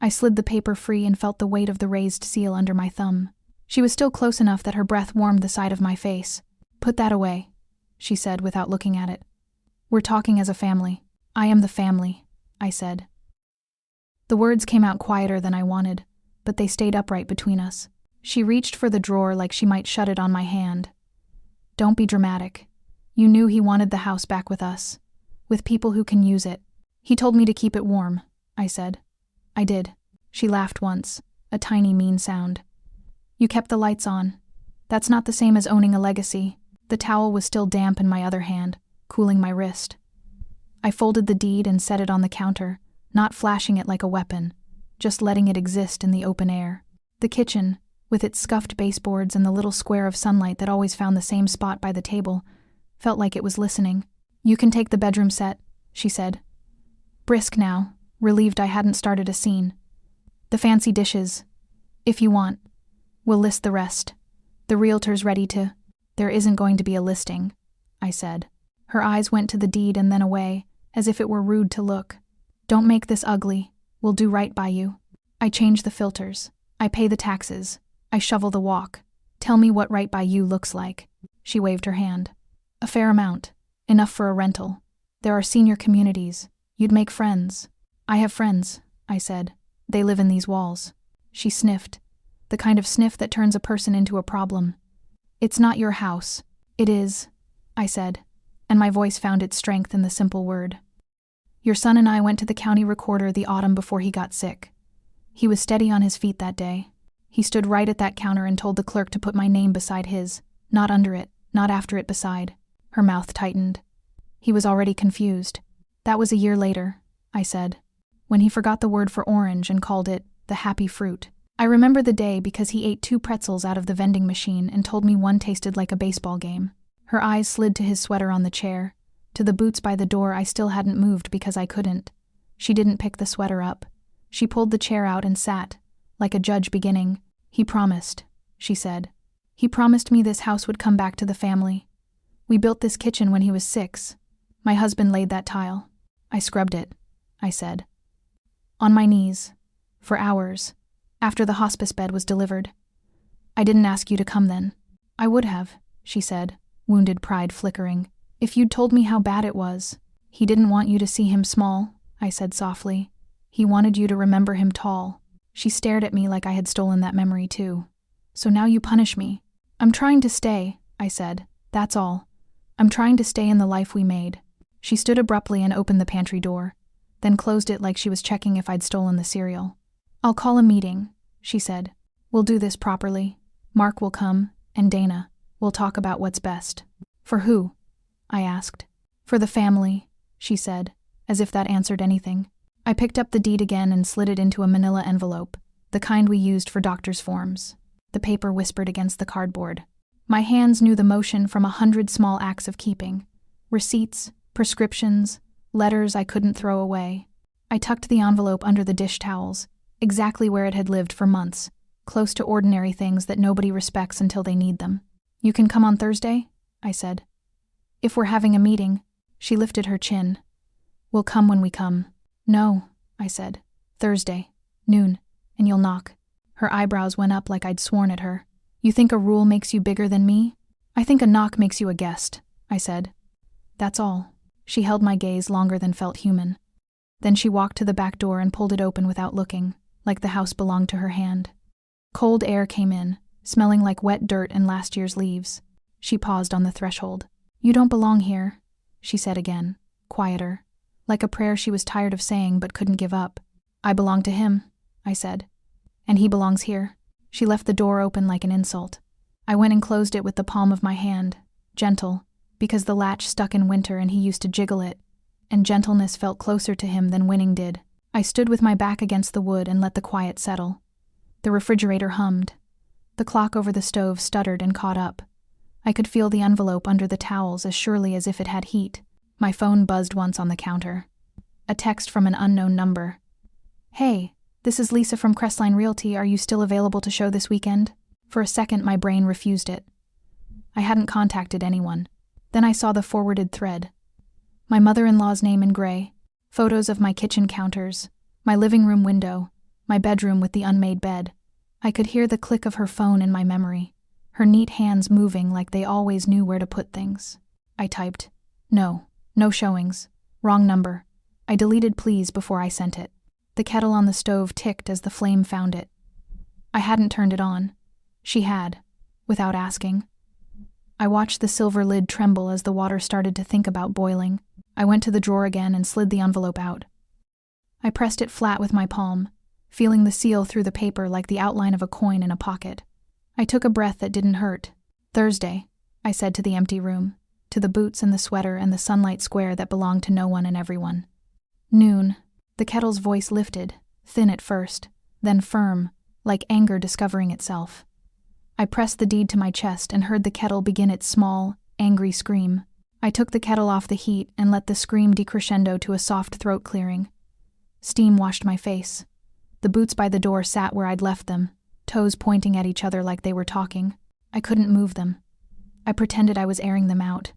I slid the paper free and felt the weight of the raised seal under my thumb. She was still close enough that her breath warmed the side of my face. "Put that away," she said without looking at it. "We're talking as a family." "I am the family," I said. The words came out quieter than I wanted, but they stayed upright between us. She reached for the drawer like she might shut it on my hand. "Don't be dramatic. You knew he wanted the house back with us, with people who can use it. He told me to keep it warm," I said. "I did." She laughed once, a tiny mean sound. "You kept the lights on. That's not the same as owning a legacy." The towel was still damp in my other hand, cooling my wrist. I folded the deed and set it on the counter, not flashing it like a weapon, just letting it exist in the open air. The kitchen, with its scuffed baseboards and the little square of sunlight that always found the same spot by the table, felt like it was listening. "You can take the bedroom set," she said. Brisk now, relieved I hadn't started a scene. "The fancy dishes, if you want. We'll list the rest. The realtor's ready to—" "There isn't going to be a listing," I said. Her eyes went to the deed and then away, as if it were rude to look. "Don't make this ugly. We'll do right by you. I change the filters. I pay the taxes. I shovel the walk. Tell me what right by you looks like." She waved her hand. "A fair amount. Enough for a rental. There are senior communities. You'd make friends." "I have friends," I said. "They live in these walls." She sniffed, the kind of sniff that turns a person into a problem. "It's not your house." "It is," I said, and my voice found its strength in the simple word. "Your son and I went to the county recorder the autumn before he got sick. He was steady on his feet that day. He stood right at that counter and told the clerk to put my name beside his, not under it, not after it, beside." Her mouth tightened. "He was already confused." "That was a year later," I said, "when he forgot the word for orange and called it the happy fruit. I remember the day because he ate 2 pretzels out of the vending machine and told me one tasted like a baseball game." Her eyes slid to his sweater on the chair, to the boots by the door I still hadn't moved because I couldn't. She didn't pick the sweater up. She pulled the chair out and sat, like a judge beginning. "He promised," she said. "He promised me this house would come back to the family. We built this kitchen when he was 6. My husband laid that tile. I scrubbed it," I said. "On my knees, for hours, after the hospice bed was delivered. I didn't ask you to come then." "I would have," she said, wounded pride flickering. "If you'd told me how bad it was." "He didn't want you to see him small," I said softly. "He wanted you to remember him tall." She stared at me like I had stolen that memory too. "So now you punish me." "I'm trying to stay," I said. "That's all. I'm trying to stay in the life we made." She stood abruptly and opened the pantry door, then closed it like she was checking if I'd stolen the cereal. "I'll call a meeting," she said. "We'll do this properly. Mark will come, and Dana. We'll talk about what's best." "For who?" I asked. "For the family," she said, as if that answered anything. I picked up the deed again and slid it into a manila envelope, the kind we used for doctor's forms. The paper whispered against the cardboard. My hands knew the motion from 100 small acts of keeping. Receipts, prescriptions, letters I couldn't throw away. I tucked the envelope under the dish towels, exactly where it had lived for months, close to ordinary things that nobody respects until they need them. "You can come on Thursday?" I said. "If we're having a meeting." She lifted her chin. "We'll come when we come." "No," I said. "Thursday, noon, and you'll knock." Her eyebrows went up like I'd sworn at her. "You think a rule makes you bigger than me?" "I think a knock makes you a guest," I said. "That's all." She held my gaze longer than felt human. Then she walked to the back door and pulled it open without looking, like the house belonged to her hand. Cold air came in, smelling like wet dirt and last year's leaves. She paused on the threshold. "You don't belong here," she said again, quieter, like a prayer she was tired of saying but couldn't give up. "I belong to him," I said. "And he belongs here." She left the door open like an insult. I went and closed it with the palm of my hand, gentle, because the latch stuck in winter and he used to jiggle it, and gentleness felt closer to him than winning did. I stood with my back against the wood and let the quiet settle. The refrigerator hummed. The clock over the stove stuttered and caught up. I could feel the envelope under the towels as surely as if it had heat. My phone buzzed once on the counter. A text from an unknown number. "Hey, this is Lisa from Crestline Realty. Are you still available to show this weekend?" For a second, my brain refused it. I hadn't contacted anyone. Then I saw the forwarded thread. My mother-in-law's name in gray, photos of my kitchen counters, my living room window, My bedroom with the unmade bed. I could hear the click of her phone in my memory, her neat hands moving like they always knew where to put things. I typed, "No, no showings. Wrong number." I deleted please before I sent it. The kettle on the stove ticked as the flame found it. I hadn't turned it on. She had, without asking. I watched the silver lid tremble as the water started to think about boiling. I went to the drawer again and slid the envelope out. I pressed it flat with my palm, feeling the seal through the paper like the outline of a coin in a pocket. I took a breath that didn't hurt. "Thursday," I said to the empty room, to the boots and the sweater and the sunlight square that belonged to no one and everyone. "Noon." The kettle's voice lifted, thin at first, then firm, like anger discovering itself. I pressed the deed to my chest and heard the kettle begin its small, angry scream. I took the kettle off the heat and let the scream decrescendo to a soft throat clearing. Steam washed my face. The boots by the door sat where I'd left them, toes pointing at each other like they were talking. I couldn't move them. I pretended I was airing them out.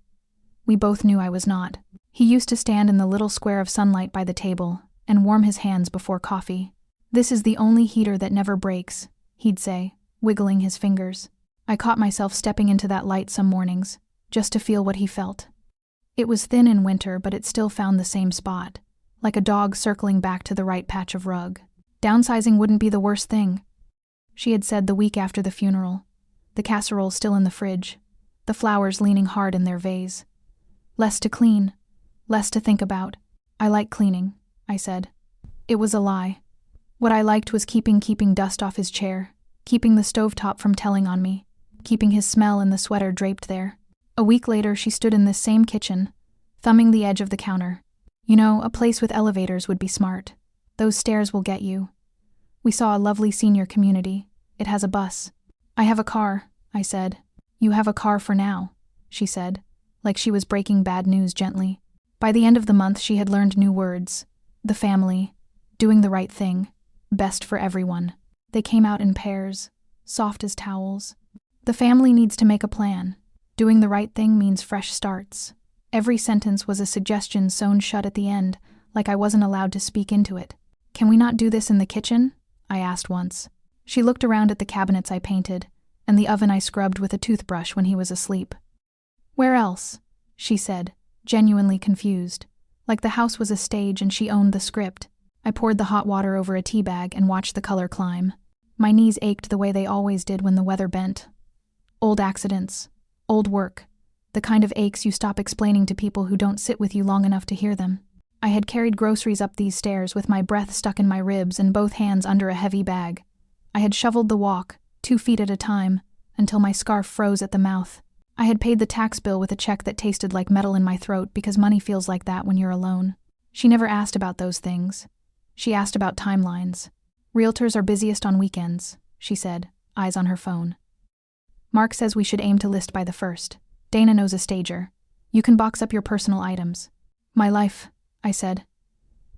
We both knew I was not. He used to stand in the little square of sunlight by the table and warm his hands before coffee. "This is the only heater that never breaks," he'd say, wiggling his fingers. I caught myself stepping into that light some mornings, just to feel what he felt. It was thin in winter, but it still found the same spot, like a dog circling back to the right patch of rug. Downsizing wouldn't be the worst thing, she had said the week after the funeral, the casserole still in the fridge, the flowers leaning hard in their vase. Less to clean, less to think about. "I like cleaning," I said. It was a lie. What I liked was keeping dust off his chair, keeping the stovetop from telling on me, keeping his smell in the sweater draped there. A week later, she stood in this same kitchen, thumbing the edge of the counter. "You know, a place with elevators would be smart. Those stairs will get you. We saw a lovely senior community. It has a bus." "I have a car," I said. "You have a car for now," she said, like she was breaking bad news gently. By the end of the month, she had learned new words. The family, doing the right thing, best for everyone. They came out in pairs, soft as towels. The family needs to make a plan. Doing the right thing means fresh starts. Every sentence was a suggestion sewn shut at the end, like I wasn't allowed to speak into it. "Can we not do this in the kitchen?" I asked once. She looked around at the cabinets I painted, and the oven I scrubbed with a toothbrush when he was asleep. "Where else?" she said, genuinely confused, like the house was a stage and she owned the script. I poured the hot water over a tea bag and watched the color climb. My knees ached the way they always did when the weather bent. Old accidents, old work, the kind of aches you stop explaining to people who don't sit with you long enough to hear them. I had carried groceries up these stairs with my breath stuck in my ribs and both hands under a heavy bag. I had shoveled the walk, 2 feet at a time, until my scarf froze at the mouth. I had paid the tax bill with a check that tasted like metal in my throat because money feels like that when you're alone. She never asked about those things. She asked about timelines. "Realtors are busiest on weekends," she said, eyes on her phone. "Mark says we should aim to list by the 1st. Dana knows a stager. You can box up your personal items." "My life," I said.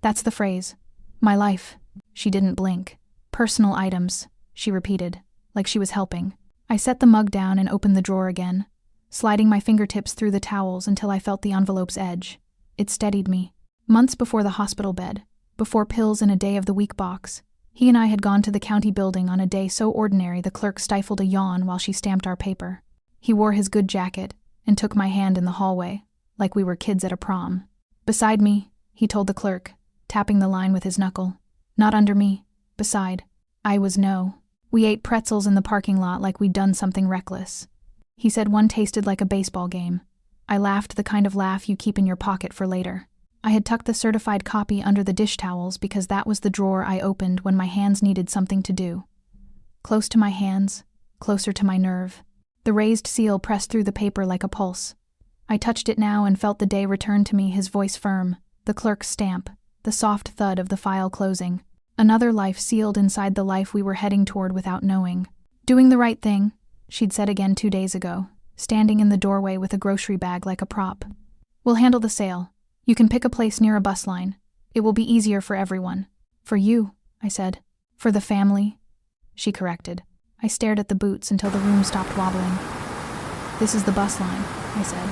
"That's the phrase. My life." She didn't blink. "Personal items," she repeated, like she was helping. I set the mug down and opened the drawer again, sliding my fingertips through the towels until I felt the envelope's edge. It steadied me. Months before the hospital bed, before pills and a day-of-the-week box, he and I had gone to the county building on a day so ordinary the clerk stifled a yawn while she stamped our paper. He wore his good jacket and took my hand in the hallway, like we were kids at a prom. "Beside me," he told the clerk, tapping the line with his knuckle. "Not under me. Beside." I was no. We ate pretzels in the parking lot like we'd done something reckless. He said one tasted like a baseball game. I laughed, the kind of laugh you keep in your pocket for later. I had tucked the certified copy under the dish towels because that was the drawer I opened when my hands needed something to do. Close to my hands, closer to my nerve. The raised seal pressed through the paper like a pulse. I touched it now and felt the day return to me, his voice firm, the clerk's stamp, the soft thud of the file closing. Another life sealed inside the life we were heading toward without knowing. "Doing the right thing," she'd said again 2 days ago, standing in the doorway with a grocery bag like a prop. "We'll handle the sale. You can pick a place near a bus line. It will be easier for everyone." "For you," I said. "For the family," she corrected. I stared at the boots until the room stopped wobbling. "This is the bus line," I said.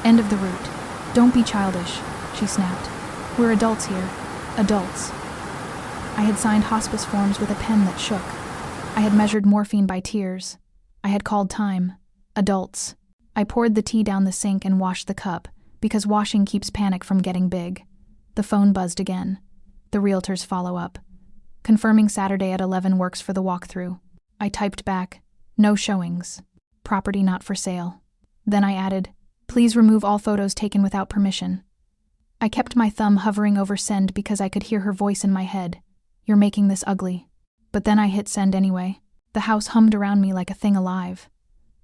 "End of the route. Don't be childish," she snapped. "We're adults here. Adults." I had signed hospice forms with a pen that shook. I had measured morphine by tears. I had called time. Adults. I poured the tea down the sink and washed the cup, because washing keeps panic from getting big. The phone buzzed again. The realtor's follow-up. Confirming Saturday at 11 works for the walkthrough. I typed back, no showings. Property not for sale. Then I added, please remove all photos taken without permission. I kept my thumb hovering over send because I could hear her voice in my head. You're making this ugly. But then I hit send anyway. The house hummed around me like a thing alive.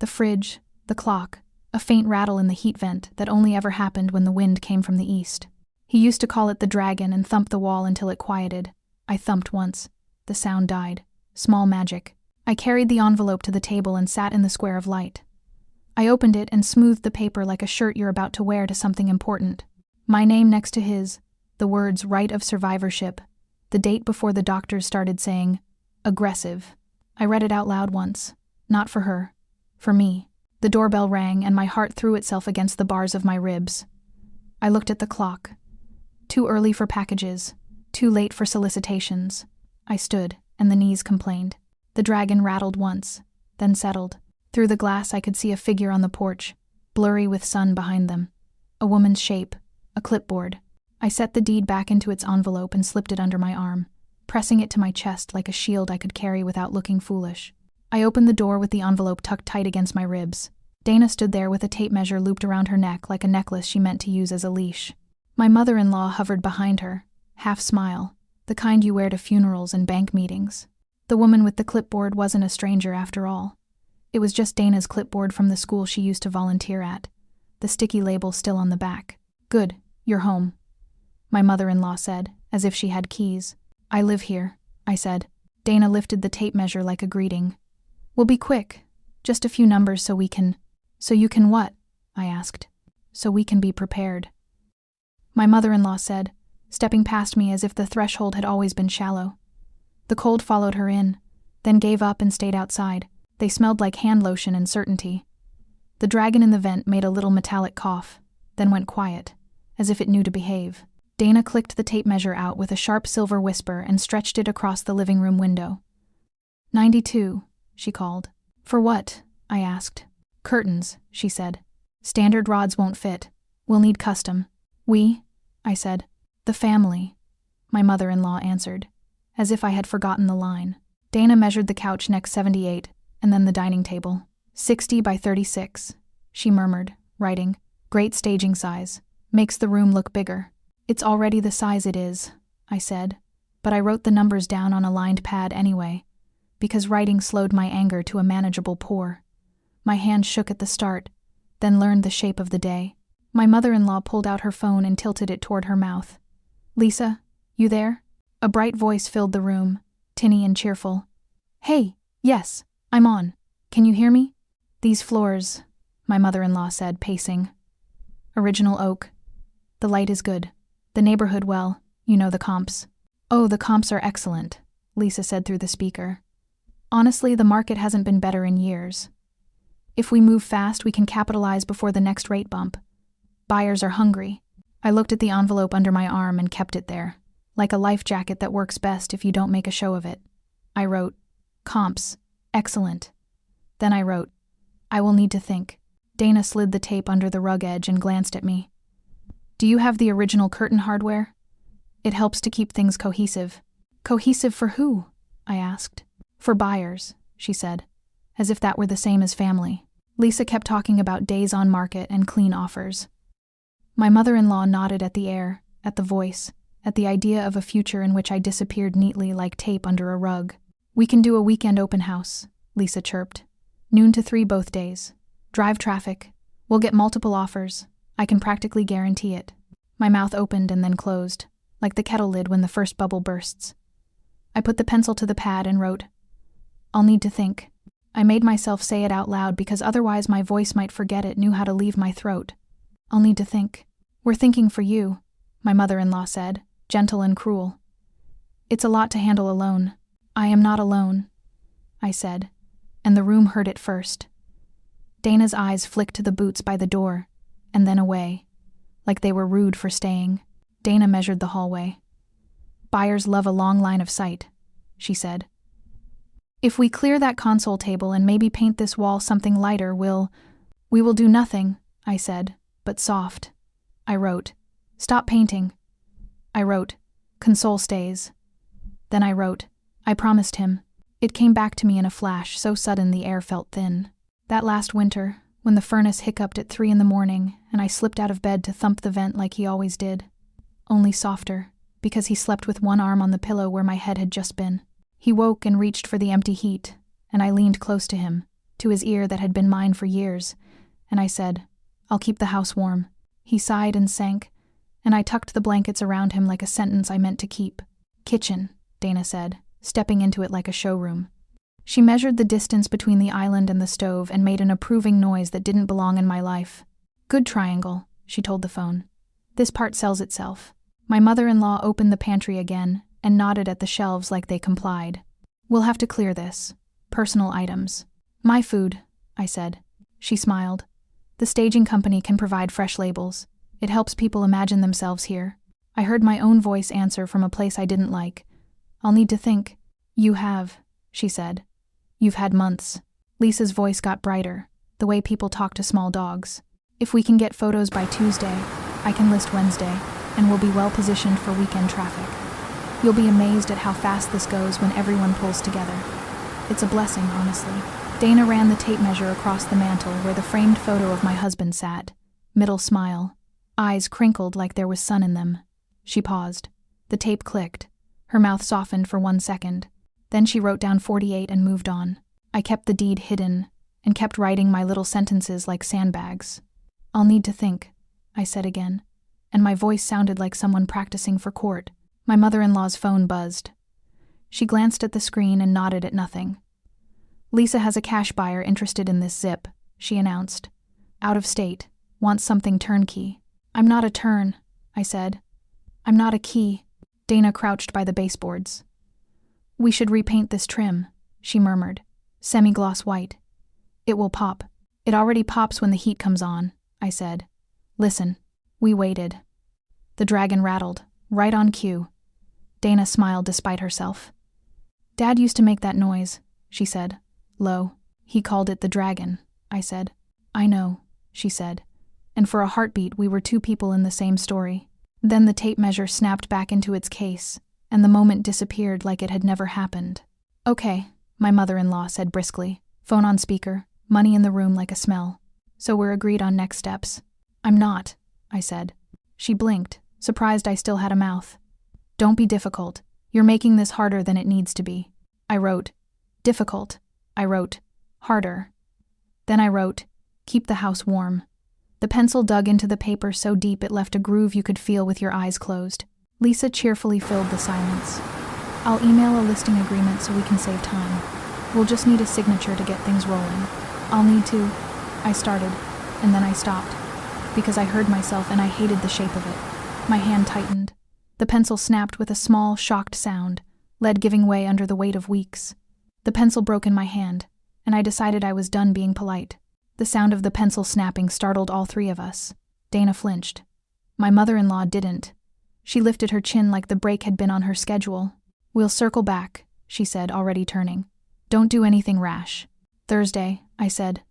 The fridge, the clock, a faint rattle in the heat vent that only ever happened when the wind came from the east. He used to call it the dragon and thump the wall until it quieted. I thumped once. The sound died. Small magic. I carried the envelope to the table and sat in the square of light. I opened it and smoothed the paper like a shirt you're about to wear to something important. My name next to his, the words right of survivorship, the date before the doctors started saying, aggressive. I read it out loud once. Not for her. For me. The doorbell rang and my heart threw itself against the bars of my ribs. I looked at the clock. Too early for packages. Too late for solicitations. I stood, and the knees complained. The dragon rattled once, then settled. Through the glass I could see a figure on the porch, blurry with sun behind them. A woman's shape, a clipboard. I set the deed back into its envelope and slipped it under my arm, pressing it to my chest like a shield I could carry without looking foolish. I opened the door with the envelope tucked tight against my ribs. Dana stood there with a tape measure looped around her neck like a necklace she meant to use as a leash. My mother-in-law hovered behind her, half smile, the kind you wear to funerals and bank meetings. The woman with the clipboard wasn't a stranger after all. It was just Dana's clipboard from the school she used to volunteer at, the sticky label still on the back. Good, you're home, my mother-in-law said, as if she had keys. I live here, I said. Dana lifted the tape measure like a greeting. We'll be quick, just a few numbers so you can what? I asked. So we can be prepared. My mother-in-law said, stepping past me as if the threshold had always been shallow. The cold followed her in, then gave up and stayed outside. They smelled like hand lotion and certainty. The dragon in the vent made a little metallic cough, then went quiet, as if it knew to behave. Dana clicked the tape measure out with a sharp silver whisper and stretched it across the living room window. 92, she called. For what? I asked. Curtains, she said. Standard rods won't fit. We'll need custom. We? I said. The family, my mother-in-law answered, as if I had forgotten the line. Dana measured the couch next 78, and then the dining table. 60 by 36, she murmured, writing. Great staging size. Makes the room look bigger. It's already the size it is, I said, but I wrote the numbers down on a lined pad anyway, because writing slowed my anger to a manageable pour. My hand shook at the start, then learned the shape of the day. My mother-in-law pulled out her phone and tilted it toward her mouth. Lisa, you there? A bright voice filled the room, tinny and cheerful. Hey, yes, I'm on. Can you hear me? These floors, my mother-in-law said, pacing. Original oak. The light is good. The neighborhood, well, you know the comps. Oh, the comps are excellent, Lisa said through the speaker. Honestly, the market hasn't been better in years. If we move fast, we can capitalize before the next rate bump. Buyers are hungry. I looked at the envelope under my arm and kept it there, like a life jacket that works best if you don't make a show of it. I wrote, comps, excellent. Then I wrote, I will need to think. Dana slid the tape under the rug edge and glanced at me. Do you have the original curtain hardware? It helps to keep things cohesive. Cohesive for who? I asked. For buyers, she said, as if that were the same as family. Lisa kept talking about days on market and clean offers. My mother-in-law nodded at the air, at the voice, at the idea of a future in which I disappeared neatly like tape under a rug. We can do a weekend open house, Lisa chirped. Noon to 3 both days. Drive traffic. We'll get multiple offers. I can practically guarantee it. My mouth opened and then closed, like the kettle lid when the first bubble bursts. I put the pencil to the pad and wrote, I'll need to think. I made myself say it out loud because otherwise my voice might forget it knew how to leave my throat. I'll need to think. We're thinking for you, my mother-in-law said, gentle and cruel. It's a lot to handle alone. I am not alone, I said, and the room heard it first. Dana's eyes flicked to the boots by the door, and then away, like they were rude for staying. Dana measured the hallway. Buyers love a long line of sight, she said. If we clear that console table and maybe paint this wall something lighter, we will do nothing, I said, but soft. I wrote, stop painting. I wrote, console stays. Then I wrote, I promised him. It came back to me in a flash, so sudden the air felt thin. That last winter, when the furnace hiccuped at 3 a.m. and I slipped out of bed to thump the vent like he always did. Only softer, because he slept with one arm on the pillow where my head had just been. He woke and reached for the empty heat, and I leaned close to him, to his ear that had been mine for years, and I said, I'll keep the house warm. He sighed and sank, and I tucked the blankets around him like a sentence I meant to keep. Kitchen, Dana said, stepping into it like a showroom. She measured the distance between the island and the stove and made an approving noise that didn't belong in my life. Good triangle, she told the phone. This part sells itself. My mother-in-law opened the pantry again and nodded at the shelves like they complied. We'll have to clear this. Personal items. My food, I said. She smiled. The staging company can provide fresh labels. It helps people imagine themselves here. I heard my own voice answer from a place I didn't like. I'll need to think. You have, she said. You've had months. Lisa's voice got brighter, the way people talk to small dogs. If we can get photos by Tuesday, I can list Wednesday, and we'll be well positioned for weekend traffic. You'll be amazed at how fast this goes when everyone pulls together. It's a blessing, honestly. Dana ran the tape measure across the mantel where the framed photo of my husband sat. Middle smile. Eyes crinkled like there was sun in them. She paused. The tape clicked. Her mouth softened for 1 second. Then she wrote down 48 and moved on. I kept the deed hidden and kept writing my little sentences like sandbags. I'll need to think, I said again, and my voice sounded like someone practicing for court. My mother-in-law's phone buzzed. She glanced at the screen and nodded at nothing. Lisa has a cash buyer interested in this zip, she announced. Out of state, wants something turnkey. I'm not a turn, I said. I'm not a key. Dana crouched by the baseboards. We should repaint this trim, she murmured. Semi-gloss white. It will pop. It already pops when the heat comes on, I said. Listen. We waited. The dragon rattled, right on cue. Dana smiled despite herself. Dad used to make that noise, she said. Low. He called it the dragon, I said. I know, she said. And for a heartbeat we were two people in the same story. Then the tape measure snapped back into its case, and the moment disappeared like it had never happened. Okay, my mother-in-law said briskly. Phone on speaker, money in the room like a smell. So we're agreed on next steps. I'm not, I said. She blinked, surprised I still had a mouth. Don't be difficult. You're making this harder than it needs to be. I wrote, difficult. I wrote, harder. Then I wrote, keep the house warm. The pencil dug into the paper so deep it left a groove you could feel with your eyes closed. Lisa cheerfully filled the silence. I'll email a listing agreement so we can save time. We'll just need a signature to get things rolling. I'll need to... I started, and then I stopped, because I heard myself and I hated the shape of it. My hand tightened. The pencil snapped with a small, shocked sound, lead giving way under the weight of weeks. The pencil broke in my hand, and I decided I was done being polite. The sound of the pencil snapping startled all three of us. Dana flinched. My mother-in-law didn't. She lifted her chin like the break had been on her schedule. We'll circle back, she said, already turning. Don't do anything rash. Thursday, I said.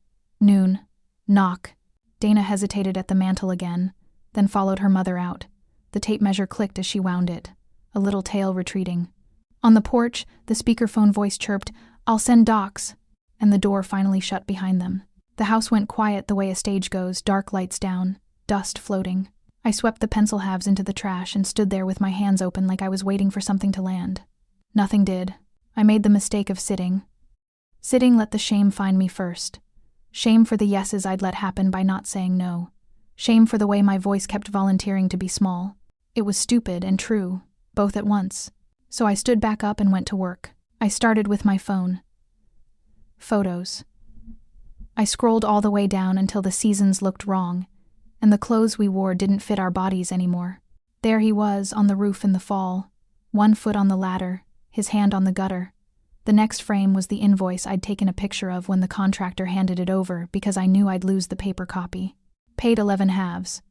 Noon. Knock. Dana hesitated at the mantel again, then followed her mother out. The tape measure clicked as she wound it, a little tail retreating. On the porch, the speakerphone voice chirped, I'll send docs, and the door finally shut behind them. The house went quiet the way a stage goes, dark lights down, dust floating. I swept the pencil halves into the trash and stood there with my hands open like I was waiting for something to land. Nothing did. I made the mistake of sitting. Sitting let the shame find me first. Shame for the yeses I'd let happen by not saying no. Shame for the way my voice kept volunteering to be small. It was stupid and true, both at once. So I stood back up and went to work. I started with my phone. Photos. I scrolled all the way down until the seasons looked wrong, and the clothes we wore didn't fit our bodies anymore. There he was, on the roof in the fall, 1 foot on the ladder, his hand on the gutter. The next frame was the invoice I'd taken a picture of when the contractor handed it over because I knew I'd lose the paper copy. Paid 11 halves.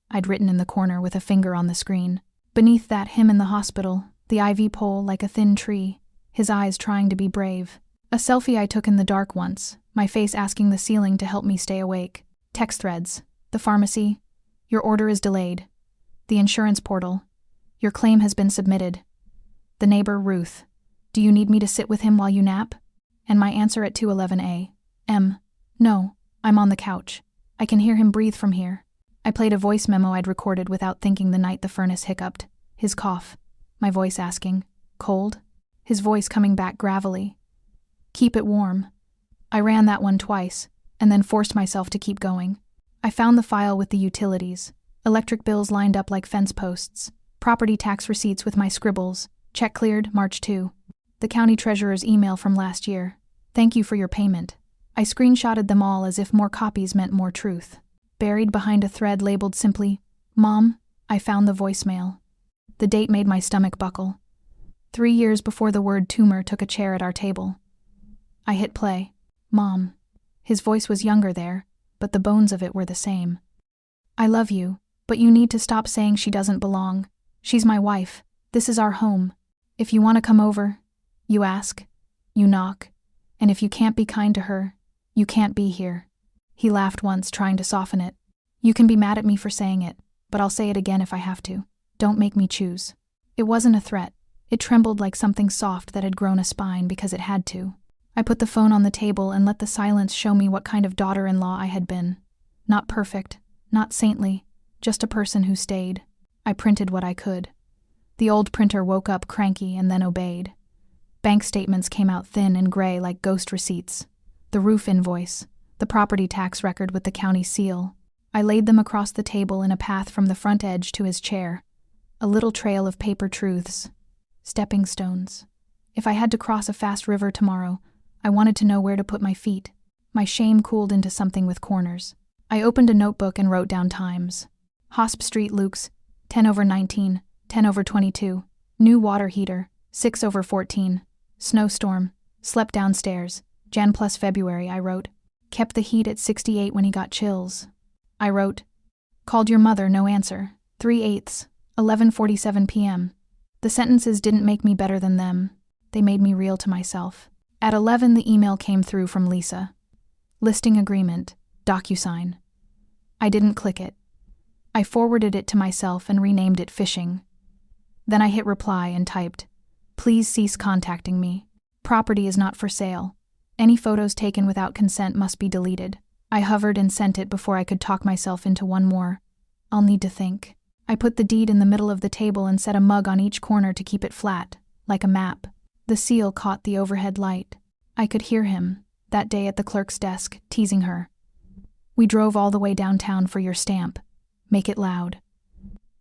I'd written in the corner with a finger on the screen. Beneath that, him in the hospital, the ivy pole like a thin tree, his eyes trying to be brave. A selfie I took in the dark once, my face asking the ceiling to help me stay awake. Text threads. The pharmacy. Your order is delayed. The insurance portal. Your claim has been submitted. The neighbor, Ruth. Do you need me to sit with him while you nap? And my answer at 2:11 a.m. No, I'm on the couch. I can hear him breathe from here. I played a voice memo I'd recorded without thinking the night the furnace hiccuped. His cough. My voice asking, cold? His voice coming back gravelly. Keep it warm. I ran that one twice, and then forced myself to keep going. I found the file with the utilities. Electric bills lined up like fence posts. Property tax receipts with my scribbles. Check cleared, March 2. The county treasurer's email from last year. Thank you for your payment. I screenshotted them all as if more copies meant more truth. Buried behind a thread labeled simply, Mom, I found the voicemail. The date made my stomach buckle. 3 years before the word tumor took a chair at our table. I hit play. Mom. His voice was younger there, but the bones of it were the same. I love you, but you need to stop saying she doesn't belong. She's my wife. This is our home. If you want to come over, you ask, you knock, and if you can't be kind to her, you can't be here. He laughed once, trying to soften it. You can be mad at me for saying it, but I'll say it again if I have to. Don't make me choose. It wasn't a threat. It trembled like something soft that had grown a spine because it had to. I put the phone on the table and let the silence show me what kind of daughter-in-law I had been. Not perfect, not saintly, just a person who stayed. I printed what I could. The old printer woke up cranky and then obeyed. Bank statements came out thin and gray like ghost receipts. The roof invoice, the property tax record with the county seal. I laid them across the table in a path from the front edge to his chair. A little trail of paper truths. Stepping stones. If I had to cross a fast river tomorrow, I wanted to know where to put my feet. My shame cooled into something with corners. I opened a notebook and wrote down times. Hosp Street, Luke's, 10/19, 10/22. New water heater, 6/14. Snowstorm. Slept downstairs. Jan plus February, I wrote. Kept the heat at 68 when he got chills. I wrote. Called your mother, no answer. 3/8, 11:47 p.m. The sentences didn't make me better than them. They made me real to myself. At 11, the email came through from Lisa. Listing agreement. DocuSign. I didn't click it. I forwarded it to myself and renamed it phishing. Then I hit reply and typed, Please cease contacting me. Property is not for sale. Any photos taken without consent must be deleted. I hovered and sent it before I could talk myself into one more. I'll need to think. I put the deed in the middle of the table and set a mug on each corner to keep it flat, like a map. The seal caught the overhead light. I could hear him, that day at the clerk's desk, teasing her. We drove all the way downtown for your stamp. Make it loud.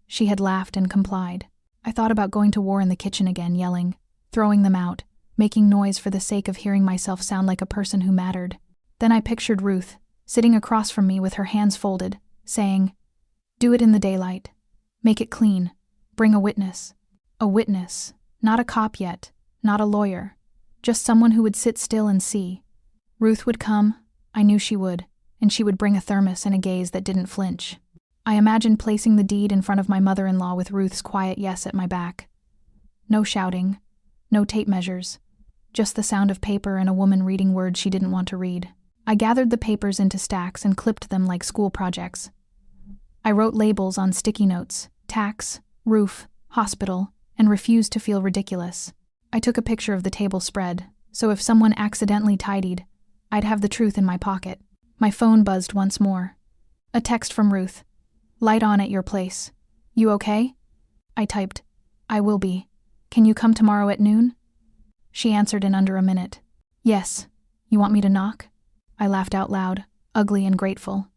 She had laughed and complied. I thought about going to war in the kitchen again, yelling, throwing them out, making noise for the sake of hearing myself sound like a person who mattered. Then I pictured Ruth, sitting across from me with her hands folded, saying, Do it in the daylight. Make it clean. Bring a witness. A witness. Not a cop yet. Not a lawyer. Just someone who would sit still and see. Ruth would come. I knew she would. And she would bring a thermos and a gaze that didn't flinch. I imagined placing the deed in front of my mother-in-law with Ruth's quiet yes at my back. No shouting. No tape measures. Just the sound of paper and a woman reading words she didn't want to read. I gathered the papers into stacks and clipped them like school projects. I wrote labels on sticky notes, tax, roof, hospital, and refused to feel ridiculous. I took a picture of the table spread, so if someone accidentally tidied, I'd have the truth in my pocket. My phone buzzed once more. A text from Ruth. Light on at your place. You okay? I typed, I will be. Can you come tomorrow at noon? She answered in under a minute. Yes. You want me to knock? I laughed out loud, ugly and grateful.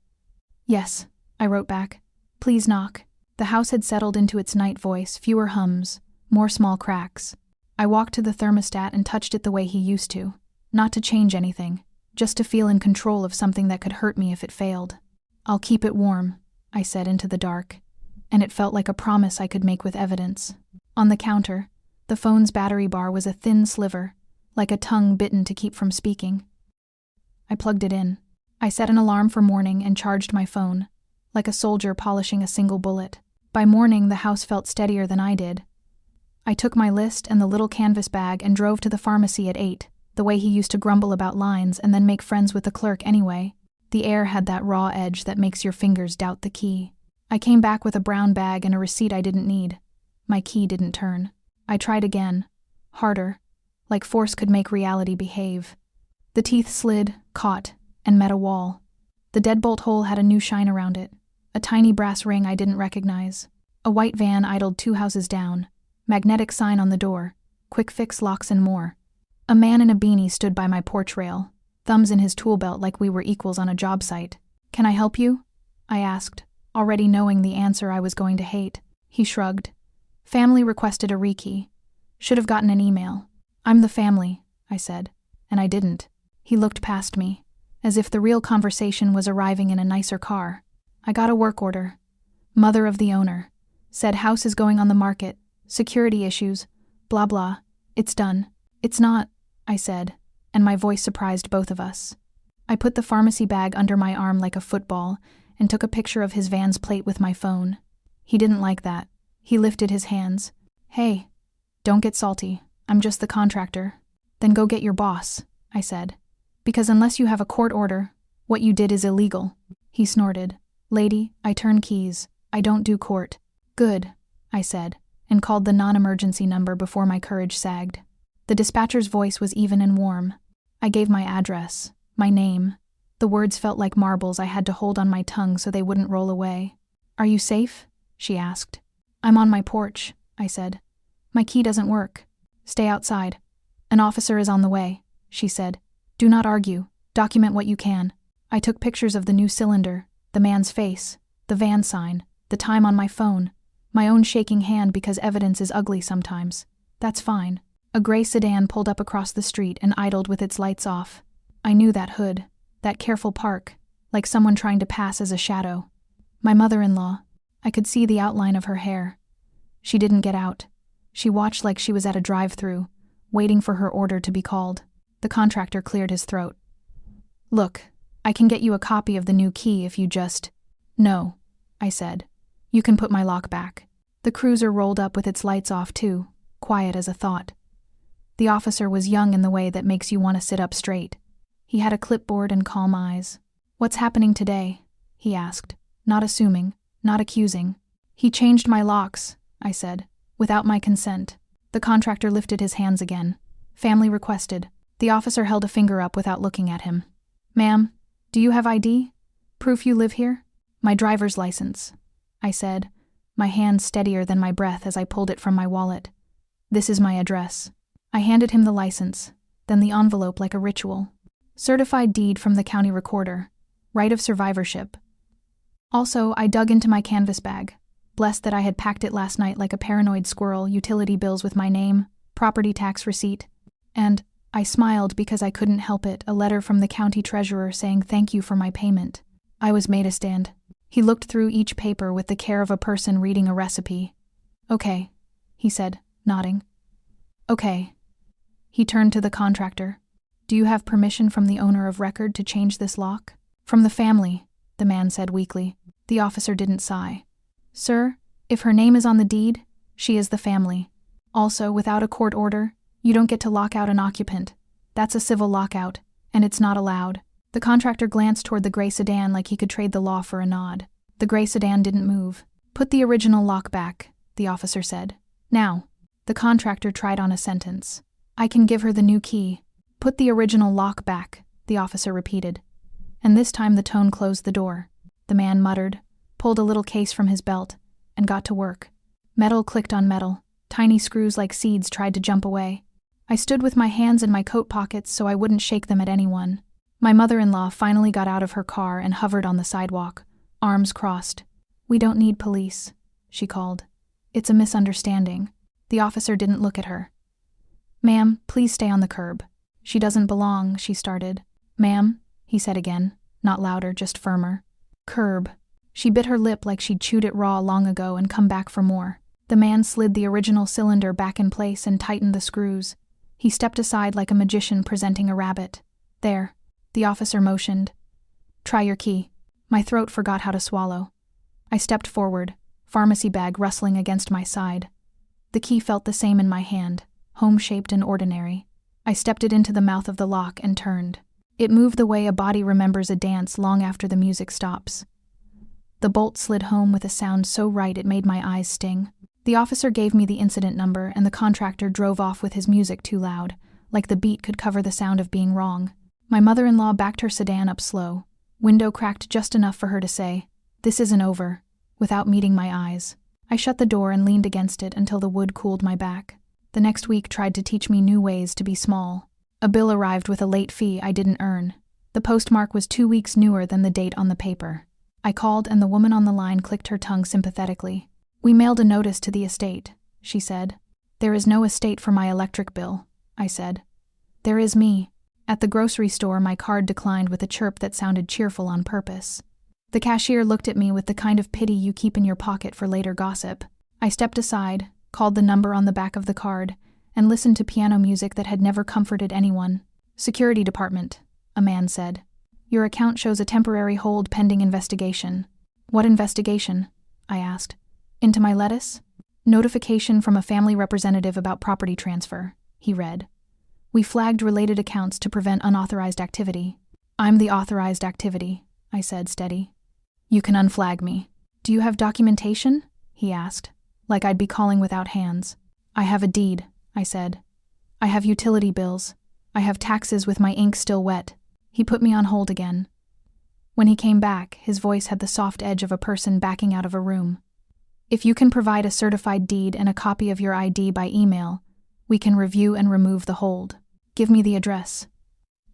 Yes, I wrote back. Please knock. The house had settled into its night voice, fewer hums, more small cracks. I walked to the thermostat and touched it the way he used to. Not to change anything, just to feel in control of something that could hurt me if it failed. I'll keep it warm, I said into the dark, and it felt like a promise I could make with evidence. On the counter, the phone's battery bar was a thin sliver, like a tongue bitten to keep from speaking. I plugged it in. I set an alarm for morning and charged my phone, like a soldier polishing a single bullet. By morning, the house felt steadier than I did. I took my list and the little canvas bag and drove to the pharmacy at 8, the way he used to grumble about lines and then make friends with the clerk anyway. The air had that raw edge that makes your fingers doubt the key. I came back with a brown bag and a receipt I didn't need. My key didn't turn. I tried again. Harder. Like force could make reality behave. The teeth slid, caught, and met a wall. The deadbolt hole had a new shine around it. A tiny brass ring I didn't recognize. A white van idled 2 houses down. Magnetic sign on the door. Quick fix locks and more. A man in a beanie stood by my porch rail, thumbs in his tool belt like we were equals on a job site. "Can I help you?" I asked, already knowing the answer I was going to hate. He shrugged. "Family requested a rekey. Should have gotten an email." "I'm the family," I said, and I didn't. He looked past me, as if the real conversation was arriving in a nicer car. "I got a work order. Mother of the owner. Said house is going on the market. Security issues. Blah blah. It's done." "It's not," I said, and my voice surprised both of us. I put the pharmacy bag under my arm like a football and took a picture of his van's plate with my phone. He didn't like that. He lifted his hands. "Hey, don't get salty. I'm just the contractor." "Then go get your boss," I said. "Because unless you have a court order, what you did is illegal." He snorted. "Lady, I turn keys. I don't do court." "Good," I said, and called the non-emergency number before my courage sagged. The dispatcher's voice was even and warm. I gave my address, my name. The words felt like marbles I had to hold on my tongue so they wouldn't roll away. "Are you safe?" she asked. "I'm on my porch," I said. "My key doesn't work." "Stay outside. An officer is on the way," she said. "Do not argue. Document what you can." I took pictures of the new cylinder, the man's face, the van sign, the time on my phone, my own shaking hand because evidence is ugly sometimes. That's fine. A gray sedan pulled up across the street and idled with its lights off. I knew that hood, that careful park, like someone trying to pass as a shadow. My mother-in-law. I could see the outline of her hair. She didn't get out. She watched like she was at a drive-thru, waiting for her order to be called. The contractor cleared his throat. "Look, I can get you a copy of the new key if you just—" "No," I said. "You can put my lock back." The cruiser rolled up with its lights off too, quiet as a thought. The officer was young in the way that makes you want to sit up straight. He had a clipboard and calm eyes. "What's happening today?" he asked, not assuming, not accusing. "He changed my locks," I said, "without my consent." The contractor lifted his hands again. "Family requested." The officer held a finger up without looking at him. "Ma'am, do you have ID? Proof you live here?" "My driver's license," I said, my hand steadier than my breath as I pulled it from my wallet. "This is my address." I handed him the license, then the envelope like a ritual. Certified deed from the county recorder. Right of survivorship. Also, I dug into my canvas bag, blessed that I had packed it last night like a paranoid squirrel, utility bills with my name, property tax receipt, and, I smiled because I couldn't help it, a letter from the county treasurer saying thank you for my payment. I was made a stand. He looked through each paper with the care of a person reading a recipe. "Okay," he said, nodding. "Okay." He turned to the contractor. "Do you have permission from the owner of record to change this lock?" "From the family," the man said weakly. The officer didn't sigh. "Sir, if her name is on the deed, she is the family. Also, without a court order, you don't get to lock out an occupant. That's a civil lockout, and it's not allowed." The contractor glanced toward the gray sedan like he could trade the law for a nod. The gray sedan didn't move. "Put the original lock back," the officer said. "Now." The contractor tried on a sentence. "I can give her the new key." "Put the original lock back," the officer repeated. And this time the tone closed the door. The man muttered, pulled a little case from his belt, and got to work. Metal clicked on metal. Tiny screws like seeds tried to jump away. I stood with my hands in my coat pockets so I wouldn't shake them at anyone. My mother-in-law finally got out of her car and hovered on the sidewalk, arms crossed. "We don't need police," she called. "It's a misunderstanding." The officer didn't look at her. "Ma'am, please stay on the curb." "She doesn't belong," she started. "Ma'am," he said again, not louder, just firmer. "Curb." She bit her lip like she'd chewed it raw long ago and come back for more. The man slid the original cylinder back in place and tightened the screws. He stepped aside like a magician presenting a rabbit. "There." The officer motioned. "Try your key." My throat forgot how to swallow. I stepped forward, pharmacy bag rustling against my side. The key felt the same in my hand, home-shaped and ordinary. I stepped it into the mouth of the lock and turned. It moved the way a body remembers a dance long after the music stops. The bolt slid home with a sound so right it made my eyes sting. The officer gave me the incident number, and the contractor drove off with his music too loud, like the beat could cover the sound of being wrong. My mother-in-law backed her sedan up slow, window cracked just enough for her to say, "This isn't over," without meeting my eyes. I shut the door and leaned against it until the wood cooled my back. The next week tried to teach me new ways to be small. A bill arrived with a late fee I didn't earn. The postmark was 2 weeks newer than the date on the paper. I called and the woman on the line clicked her tongue sympathetically. "We mailed a notice to the estate," she said. "There is no estate for my electric bill," I said. "There is me." At the grocery store, my card declined with a chirp that sounded cheerful on purpose. The cashier looked at me with the kind of pity you keep in your pocket for later gossip. I stepped aside, called the number on the back of the card, and listened to piano music that had never comforted anyone. "Security department," a man said. "Your account shows a temporary hold pending investigation." "What investigation?" I asked. "Into my lettuce?" "Notification from a family representative about property transfer," he read. "We flagged related accounts to prevent unauthorized activity." "I'm the authorized activity," I said, steady. "You can unflag me." "Do you have documentation?" he asked, like I'd be calling without hands. "I have a deed," I said. "I have utility bills. I have taxes with my ink still wet." He put me on hold again. When he came back, his voice had the soft edge of a person backing out of a room. "If you can provide a certified deed and a copy of your ID by email, we can review and remove the hold. Give me the address,"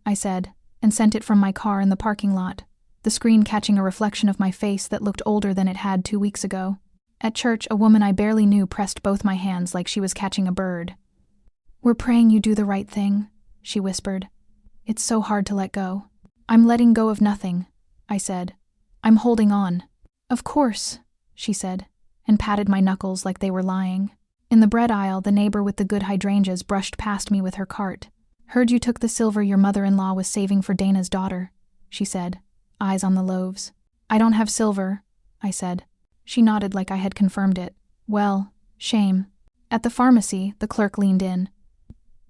I said, and sent it from my car in the parking lot, the screen catching a reflection of my face that looked older than it had 2 weeks ago. At church, a woman I barely knew pressed both my hands like she was catching a bird. "We're praying you do the right thing," she whispered. "It's so hard to let go." "I'm letting go of nothing," I said. "I'm holding on." "Of course," she said, and patted my knuckles like they were lying. In the bread aisle, the neighbor with the good hydrangeas brushed past me with her cart. "Heard you took the silver your mother-in-law was saving for Dana's daughter," she said, eyes on the loaves. "I don't have silver," I said. She nodded like I had confirmed it. "Well, shame." At the pharmacy, the clerk leaned in.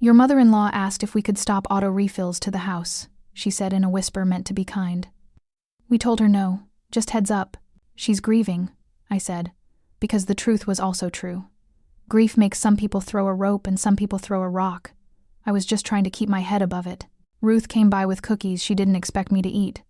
"Your mother-in-law asked if we could stop auto refills to the house," she said in a whisper meant to be kind. "We told her no, just heads up." "She's grieving," I said, because the truth was also true. Grief makes some people throw a rope and some people throw a rock. I was just trying to keep my head above it. Ruth came by with cookies she didn't expect me to eat.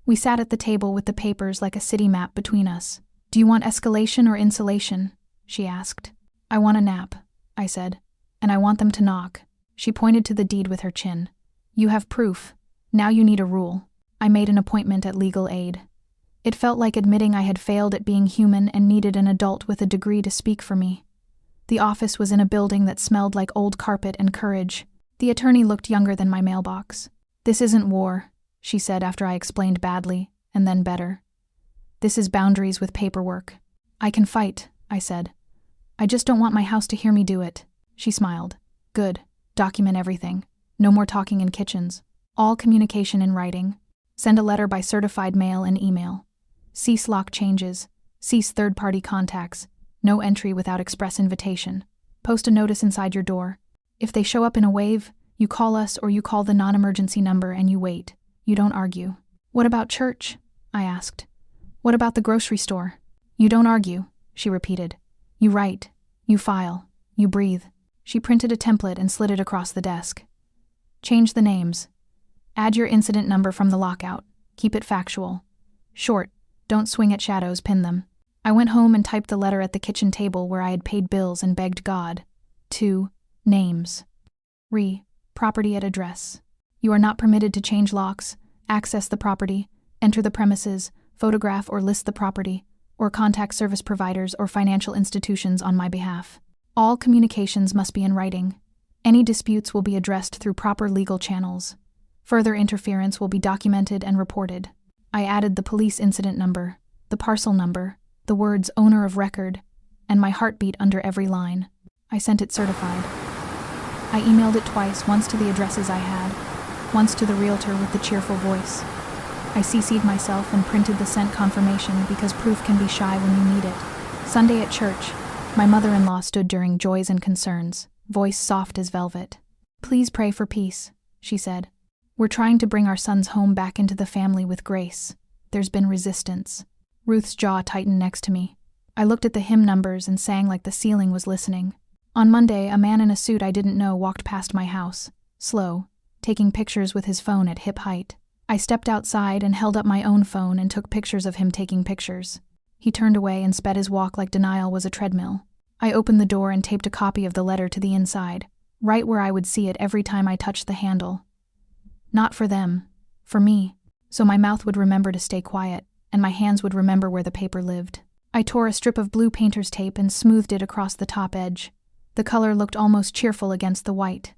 We sat at the table with the papers like a city map between us. "Do you want escalation or insulation?" she asked. "I want a nap," I said, "and I want them to knock." She pointed to the deed with her chin. "You have proof. Now you need a rule." I made an appointment at legal aid. It felt like admitting I had failed at being human and needed an adult with a degree to speak for me. The office was in a building that smelled like old carpet and courage. The attorney looked younger than my mailbox. "This isn't war," she said after I explained badly, and then better. "This is boundaries with paperwork." "I can fight," I said. "I just don't want my house to hear me do it." She smiled. "Good. Document everything. No more talking in kitchens. All communication in writing. Send a letter by certified mail and email. Cease lock changes. Cease third-party contacts. No entry without express invitation. Post a notice inside your door. If they show up in a wave, you call us or you call the non-emergency number and you wait. You don't argue." "What about church?" I asked. "What about the grocery store?" "You don't argue," she repeated. "You write. You file. You breathe." She printed a template and slid it across the desk. "Change the names. Add your incident number from the lockout. Keep it factual. Short. Don't swing at shadows, pin them." I went home and typed the letter at the kitchen table where I had paid bills and begged God. 2. Names. Property at address. You are not permitted to change locks, access the property, enter the premises, photograph or list the property, or contact service providers or financial institutions on my behalf. All communications must be in writing. Any disputes will be addressed through proper legal channels. Further interference will be documented and reported. I added the police incident number, the parcel number, the words owner of record, and my heartbeat under every line. I sent it certified. I emailed it twice, once to the addresses I had, once to the realtor with the cheerful voice. I CC'd myself and printed the sent confirmation because proof can be shy when you need it. Sunday at church, My mother-in-law stood during joys and concerns, voice soft as velvet. "Please pray for peace," she said. "We're trying to bring our sons home back into the family with grace. There's been resistance." Ruth's jaw tightened next to me. I looked at the hymn numbers and sang like the ceiling was listening. On Monday, a man in a suit I didn't know walked past my house, slow, taking pictures with his phone at hip height. I stepped outside and held up my own phone and took pictures of him taking pictures. He turned away and sped his walk like denial was a treadmill. I opened the door and taped a copy of the letter to the inside, right where I would see it every time I touched the handle. Not for them, for me, so my mouth would remember to stay quiet, and my hands would remember where the paper lived. I tore a strip of blue painter's tape and smoothed it across the top edge. The color looked almost cheerful against the white.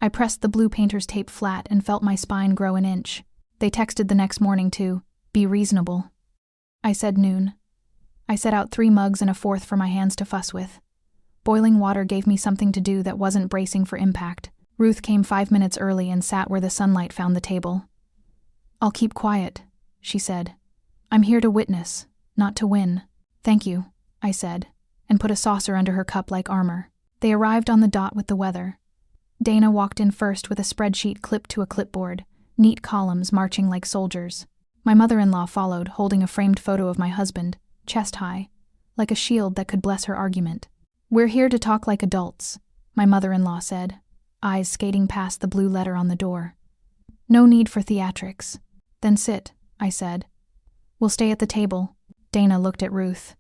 I pressed the blue painter's tape flat and felt my spine grow an inch. They texted the next morning to be reasonable. I said noon. I set out 3 mugs and a 4th for my hands to fuss with. Boiling water gave me something to do that wasn't bracing for impact. Ruth came 5 minutes early and sat where the sunlight found the table. "I'll keep quiet," she said. "I'm here to witness, not to win." "Thank you," I said, and put a saucer under her cup like armor. They arrived on the dot with the weather. Dana walked in first with a spreadsheet clipped to a clipboard, neat columns marching like soldiers. My mother-in-law followed, holding a framed photo of my husband, chest high, like a shield that could bless her argument. "We're here to talk like adults," my mother-in-law said, eyes skating past the blue letter on the door. "No need for theatrics." "Then sit," I said. "We'll stay at the table." Dana looked at Ruth.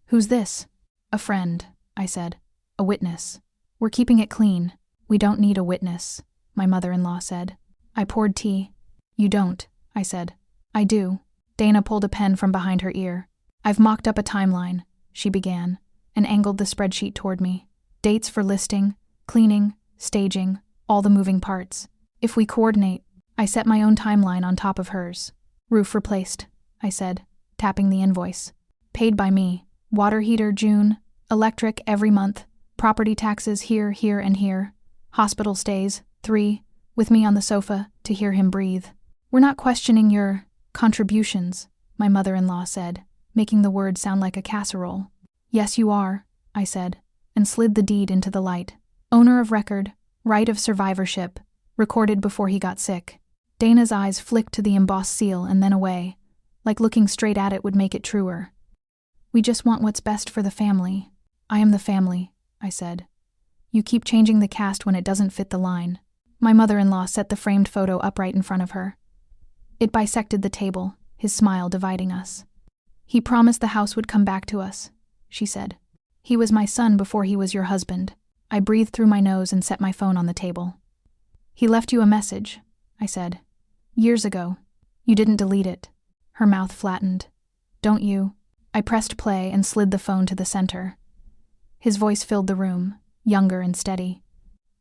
"Who's this?" "A friend," I said. "A witness. We're keeping it clean." "We don't need a witness," my mother-in-law said. I poured tea. "You don't," I said. "I do." Dana pulled a pen from behind her ear. "I've mocked up a timeline," she began, and angled the spreadsheet toward me. "Dates for listing, cleaning, staging, all the moving parts. If we coordinate." I set my own timeline on top of hers. "Roof replaced," I said, tapping the invoice. "Paid by me. Water heater June, electric every month, property taxes here, here, and here. Hospital stays, 3, with me on the sofa to hear him breathe." "We're not questioning your contributions," my mother-in-law said, making the word sound like a casserole. "Yes, you are," I said, and slid the deed into the light. "Owner of record, right of survivorship, recorded before he got sick." Dana's eyes flicked to the embossed seal and then away, like looking straight at it would make it truer. "We just want what's best for the family." "I am the family," I said. "You keep changing the cast when it doesn't fit the line." My mother-in-law set the framed photo upright in front of her. It bisected the table, his smile dividing us. "He promised the house would come back to us," she said. "He was my son before he was your husband." I breathed through my nose and set my phone on the table. "He left you a message," I said. "Years ago. You didn't delete it." Her mouth flattened. "Don't you?" I pressed play and slid the phone to the center. His voice filled the room, younger and steady.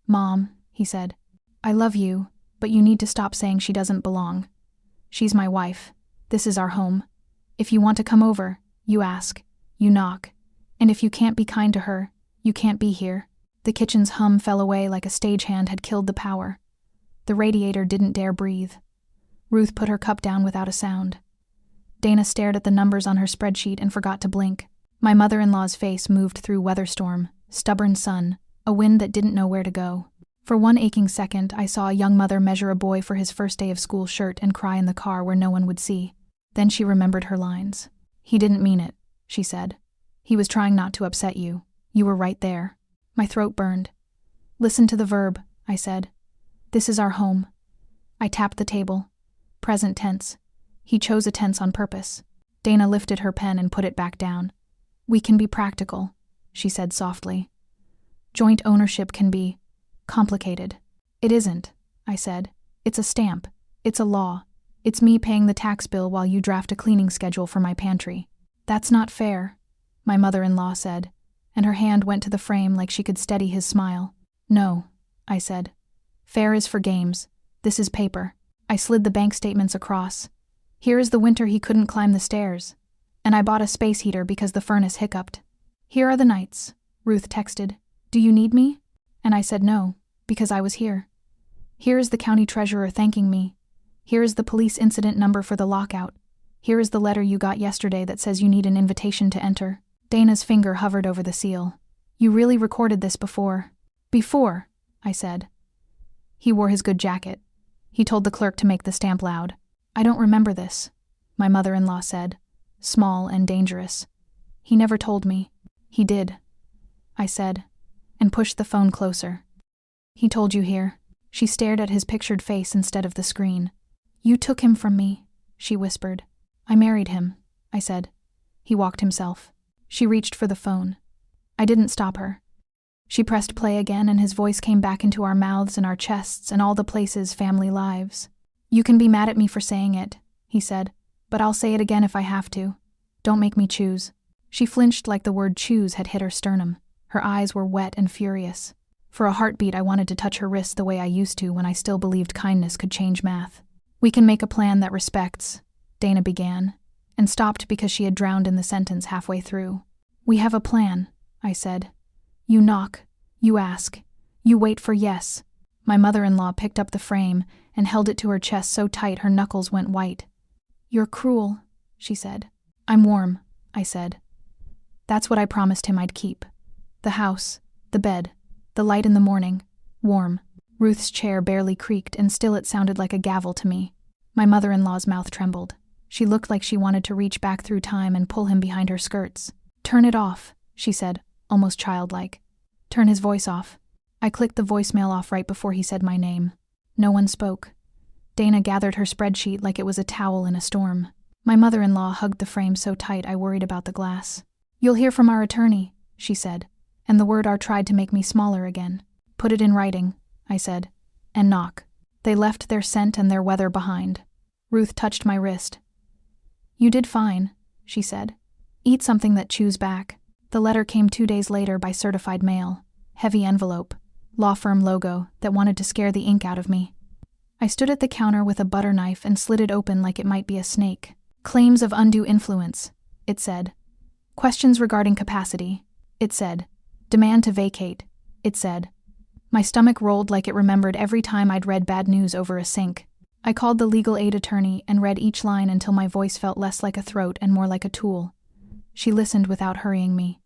"Mom," he said, "I love you, but you need to stop saying she doesn't belong. She's my wife. This is our home. If you want to come over, you ask, you knock. And if you can't be kind to her, you can't be here." The kitchen's hum fell away like a stagehand had killed the power. The radiator didn't dare breathe. Ruth put her cup down without a sound. Dana stared at the numbers on her spreadsheet and forgot to blink. My mother-in-law's face moved through weatherstorm, stubborn sun, a wind that didn't know where to go. For one aching second, I saw a young mother measure a boy for his first day of school shirt and cry in the car where no one would see. Then she remembered her lines. "He didn't mean it," she said. "He was trying not to upset you. You were right there." My throat burned. "Listen to the verb," I said. "This is our home." I tapped the table. Present tense. He chose a tense on purpose. Dana lifted her pen and put it back down. "We can be practical," she said softly. "Joint ownership can be complicated." "It isn't," I said. "It's a stamp. It's a law. It's me paying the tax bill while you draft a cleaning schedule for my pantry." "That's not fair," my mother-in-law said, and her hand went to the frame like she could steady his smile. "No," I said. "Fair is for games. This is paper." I slid the bank statements across. "Here is the winter he couldn't climb the stairs. And I bought a space heater because the furnace hiccuped." "Here are the nights," Ruth texted. "Do you need me?" And I said no, because I was here. "Here is the county treasurer thanking me. Here is the police incident number for the lockout. Here is the letter you got yesterday that says you need an invitation to enter." Dana's finger hovered over the seal. You really recorded this before? Before, I said. He wore his good jacket. He told the clerk to make the stamp loud. I don't remember this, my mother-in-law said, small and dangerous. He never told me. He did, I said, and pushed the phone closer. He told you here. She stared at his pictured face instead of the screen. You took him from me, she whispered. I married him, I said. He walked himself. She reached for the phone. I didn't stop her. She pressed play again, and his voice came back into our mouths and our chests and all the places family lives. You can be mad at me for saying it, he said, but I'll say it again if I have to. Don't make me choose. She flinched like the word choose had hit her sternum. Her eyes were wet and furious. For a heartbeat, I wanted to touch her wrist the way I used to when I still believed kindness could change math. We can make a plan that respects, Dana began, and stopped because she had drowned in the sentence halfway through. We have a plan, I said. You knock, you ask, you wait for yes. My mother-in-law picked up the frame and held it to her chest so tight her knuckles went white. You're cruel, she said. I'm warm, I said. That's what I promised him I'd keep. The house, the bed, the light in the morning, warm. Ruth's chair barely creaked, and still it sounded like a gavel to me. My mother-in-law's mouth trembled. She looked like she wanted to reach back through time and pull him behind her skirts. Turn it off, she said, almost childlike. Turn his voice off. I clicked the voicemail off right before he said my name. No one spoke. Dana gathered her spreadsheet like it was a towel in a storm. My mother-in-law hugged the frame so tight I worried about the glass. You'll hear from our attorney, she said, and the word R tried to make me smaller again. Put it in writing, I said, and knock. They left their scent and their weather behind. Ruth touched my wrist. You did fine, she said. Eat something that chews back. The letter came 2 days later by certified mail. Heavy envelope. Law firm logo that wanted to scare the ink out of me. I stood at the counter with a butter knife and slid it open like it might be a snake. Claims of undue influence, it said. Questions regarding capacity, it said. Demand to vacate, it said. My stomach rolled like it remembered every time I'd read bad news over a sink. I called the legal aid attorney and read each line until my voice felt less like a throat and more like a tool. She listened without hurrying me.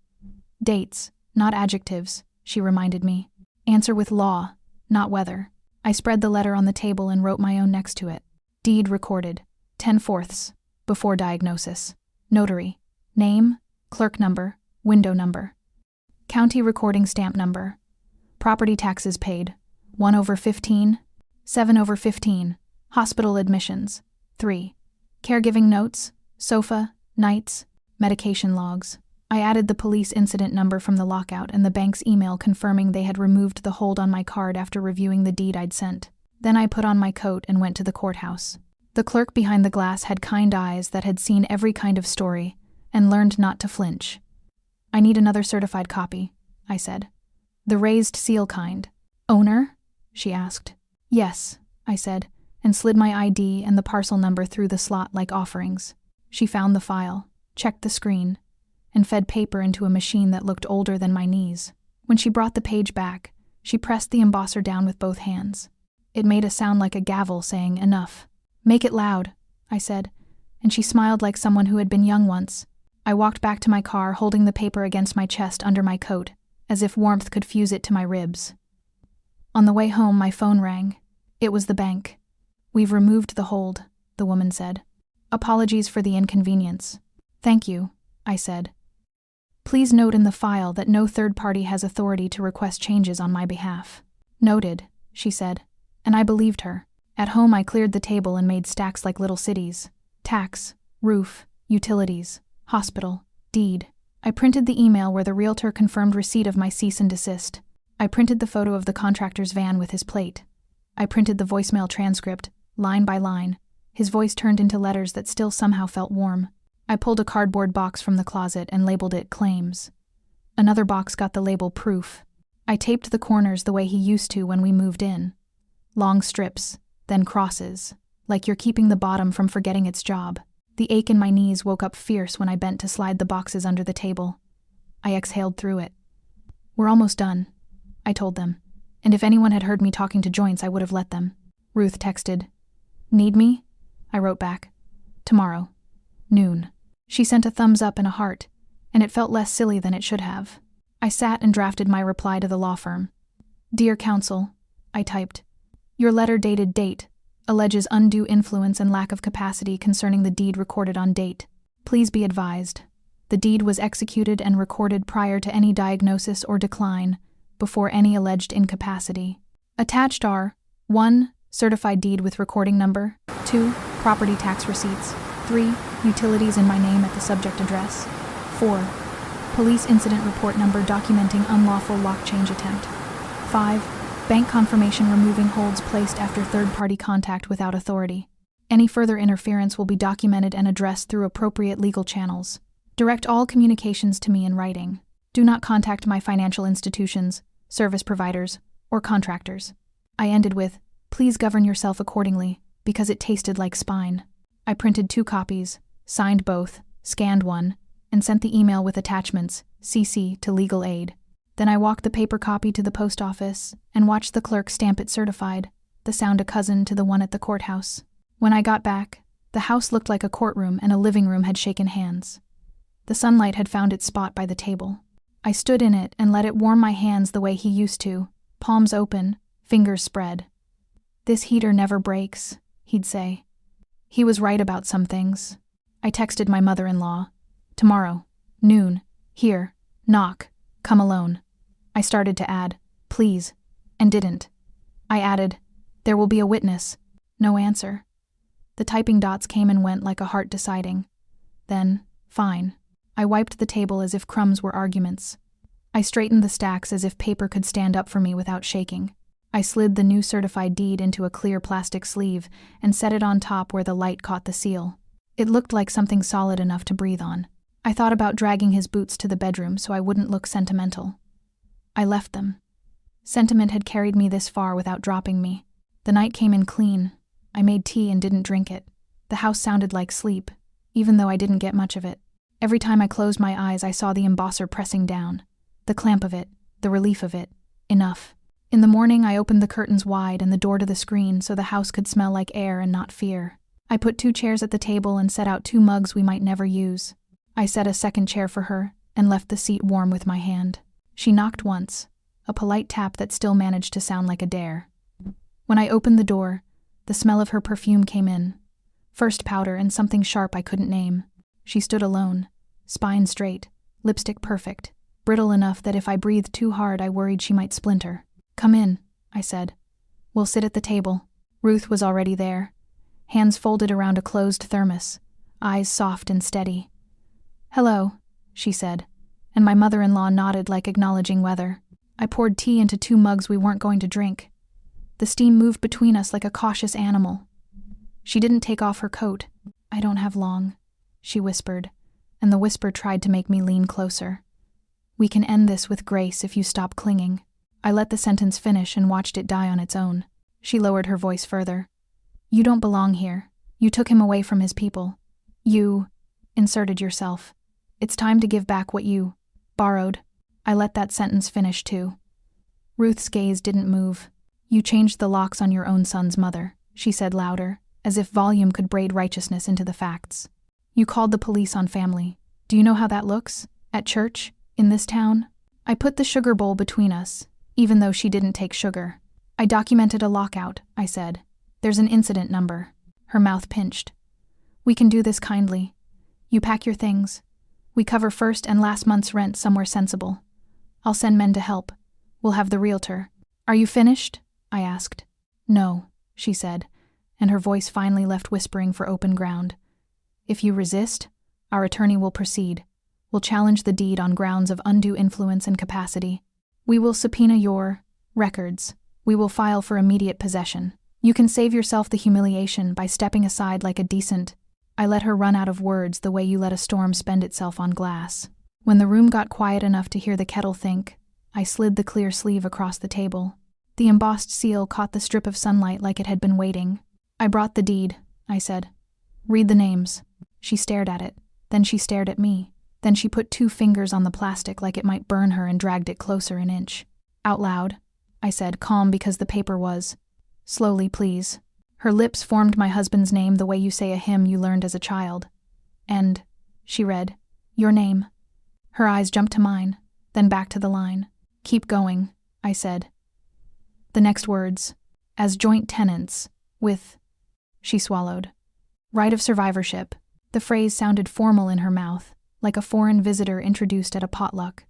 Dates, not adjectives, she reminded me. Answer with law, not weather. I spread the letter on the table and wrote my own next to it. Deed recorded, 10/4, before diagnosis. Notary, name, clerk number, window number. County recording stamp number. Property taxes paid, 1/15, 7/15. Hospital admissions, 3. Caregiving notes, sofa, nights, medication logs. I added the police incident number from the lockout and the bank's email confirming they had removed the hold on my card after reviewing the deed I'd sent. Then I put on my coat and went to the courthouse. The clerk behind the glass had kind eyes that had seen every kind of story and learned not to flinch. I need another certified copy, I said. The raised seal kind. Owner? She asked. Yes, I said, and slid my ID and the parcel number through the slot like offerings. She found the file, checked the screen, and fed paper into a machine that looked older than my knees. When she brought the page back, she pressed the embosser down with both hands. It made a sound like a gavel saying, enough. Make it loud, I said, and she smiled like someone who had been young once. I walked back to my car, holding the paper against my chest under my coat, as if warmth could fuse it to my ribs. On the way home, my phone rang. It was the bank. We've removed the hold, the woman said. Apologies for the inconvenience. Thank you, I said. Please note in the file that no third party has authority to request changes on my behalf. Noted, she said, and I believed her. At home I cleared the table and made stacks like little cities. Tax, roof, utilities, hospital, deed. I printed the email where the realtor confirmed receipt of my cease and desist. I printed the photo of the contractor's van with his plate. I printed the voicemail transcript, line by line, his voice turned into letters that still somehow felt warm. I pulled a cardboard box from the closet and labeled it Claims. Another box got the label Proof. I taped the corners the way he used to when we moved in. Long strips, then crosses, like you're keeping the bottom from forgetting its job. The ache in my knees woke up fierce when I bent to slide the boxes under the table. I exhaled through it. We're almost done, I told them, and if anyone had heard me talking to joints, I would have let them. Ruth texted. Need me? I wrote back. Tomorrow. Noon. She sent a thumbs up and a heart, and it felt less silly than it should have. I sat and drafted my reply to the law firm. Dear counsel, I typed. Your letter dated date alleges undue influence and lack of capacity concerning the deed recorded on date. Please be advised. The deed was executed and recorded prior to any diagnosis or decline, before any alleged incapacity. Attached are 1. Certified deed with recording number. 2. Property tax receipts. 3. Utilities in my name at the subject address. 4. Police incident report number documenting unlawful lock change attempt. 5. Bank confirmation removing holds placed after third-party contact without authority. Any further interference will be documented and addressed through appropriate legal channels. Direct all communications to me in writing. Do not contact my financial institutions, service providers, or contractors. I ended with, please govern yourself accordingly, because it tasted like spine. I printed 2 copies, signed both, scanned one, and sent the email with attachments, CC to legal aid. Then I walked the paper copy to the post office and watched the clerk stamp it certified, the sound a cousin to the one at the courthouse. When I got back, the house looked like a courtroom and a living room had shaken hands. The sunlight had found its spot by the table. I stood in it and let it warm my hands the way he used to, palms open, fingers spread. This heater never breaks, he'd say. He was right about some things. I texted my mother-in-law. Tomorrow, noon, here, knock, come alone. I started to add, please, and didn't. I added, there will be a witness. No answer. The typing dots came and went like a heart deciding. Then, fine. I wiped the table as if crumbs were arguments. I straightened the stacks as if paper could stand up for me without shaking. I slid the new certified deed into a clear plastic sleeve and set it on top where the light caught the seal. It looked like something solid enough to breathe on. I thought about dragging his boots to the bedroom so I wouldn't look sentimental. I left them. Sentiment had carried me this far without dropping me. The night came in clean. I made tea and didn't drink it. The house sounded like sleep, even though I didn't get much of it. Every time I closed my eyes, I saw the embosser pressing down. The clamp of it, the relief of it. Enough. In the morning, I opened the curtains wide and the door to the screen so the house could smell like air and not fear. I put 2 chairs at the table and set out 2 mugs we might never use. I set a second chair for her and left the seat warm with my hand. She knocked once, a polite tap that still managed to sound like a dare. When I opened the door, the smell of her perfume came in. First powder and something sharp I couldn't name. She stood alone, spine straight, lipstick perfect, brittle enough that if I breathed too hard I worried she might splinter. Come in, I said. We'll sit at the table. Ruth was already there, hands folded around a closed thermos, eyes soft and steady. Hello, she said, and my mother-in-law nodded like acknowledging weather. I poured tea into 2 mugs we weren't going to drink. The steam moved between us like a cautious animal. She didn't take off her coat. I don't have long, she whispered, and the whisper tried to make me lean closer. We can end this with grace if you stop clinging. I let the sentence finish and watched it die on its own. She lowered her voice further. You don't belong here. You took him away from his people. You inserted yourself. It's time to give back what you borrowed. I let that sentence finish too. Ruth's gaze didn't move. You changed the locks on your own son's mother, she said louder, as if volume could braid righteousness into the facts. You called the police on family. Do you know how that looks? At church? In this town? I put the sugar bowl between us, even though she didn't take sugar. I documented a lockout, I said. There's an incident number. Her mouth pinched. We can do this kindly. You pack your things. We cover first and last month's rent somewhere sensible. I'll send men to help. We'll have the realtor. Are you finished? I asked. No, she said, and her voice finally left whispering for open ground. If you resist, our attorney will proceed. We'll challenge the deed on grounds of undue influence and capacity. We will subpoena your records. We will file for immediate possession. You can save yourself the humiliation by stepping aside like a decent. I let her run out of words the way you let a storm spend itself on glass. When the room got quiet enough to hear the kettle think, I slid the clear sleeve across the table. The embossed seal caught the strip of sunlight like it had been waiting. I brought the deed, I said. Read the names. She stared at it. Then she stared at me. Then she put 2 fingers on the plastic like it might burn her and dragged it closer an inch. Out loud, I said, calm because the paper was. Slowly, please. Her lips formed my husband's name the way you say a hymn you learned as a child. And, she read, your name. Her eyes jumped to mine, then back to the line. Keep going, I said. The next words, as joint tenants, with, she swallowed. Right of survivorship. The phrase sounded formal in her mouth, like a foreign visitor introduced at a potluck.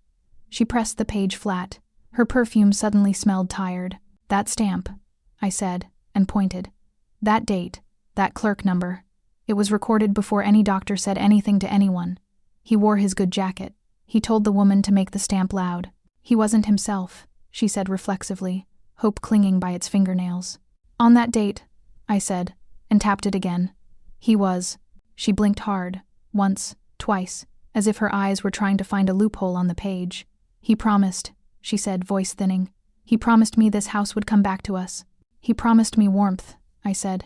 She pressed the page flat. Her perfume suddenly smelled tired. That stamp, I said, and pointed. That date, that clerk number. It was recorded before any doctor said anything to anyone. He wore his good jacket. He told the woman to make the stamp loud. He wasn't himself, she said reflexively, hope clinging by its fingernails. On that date, I said, and tapped it again. He was. She blinked hard, once, twice, as if her eyes were trying to find a loophole on the page. He promised, she said, voice thinning. He promised me this house would come back to us. He promised me warmth, I said,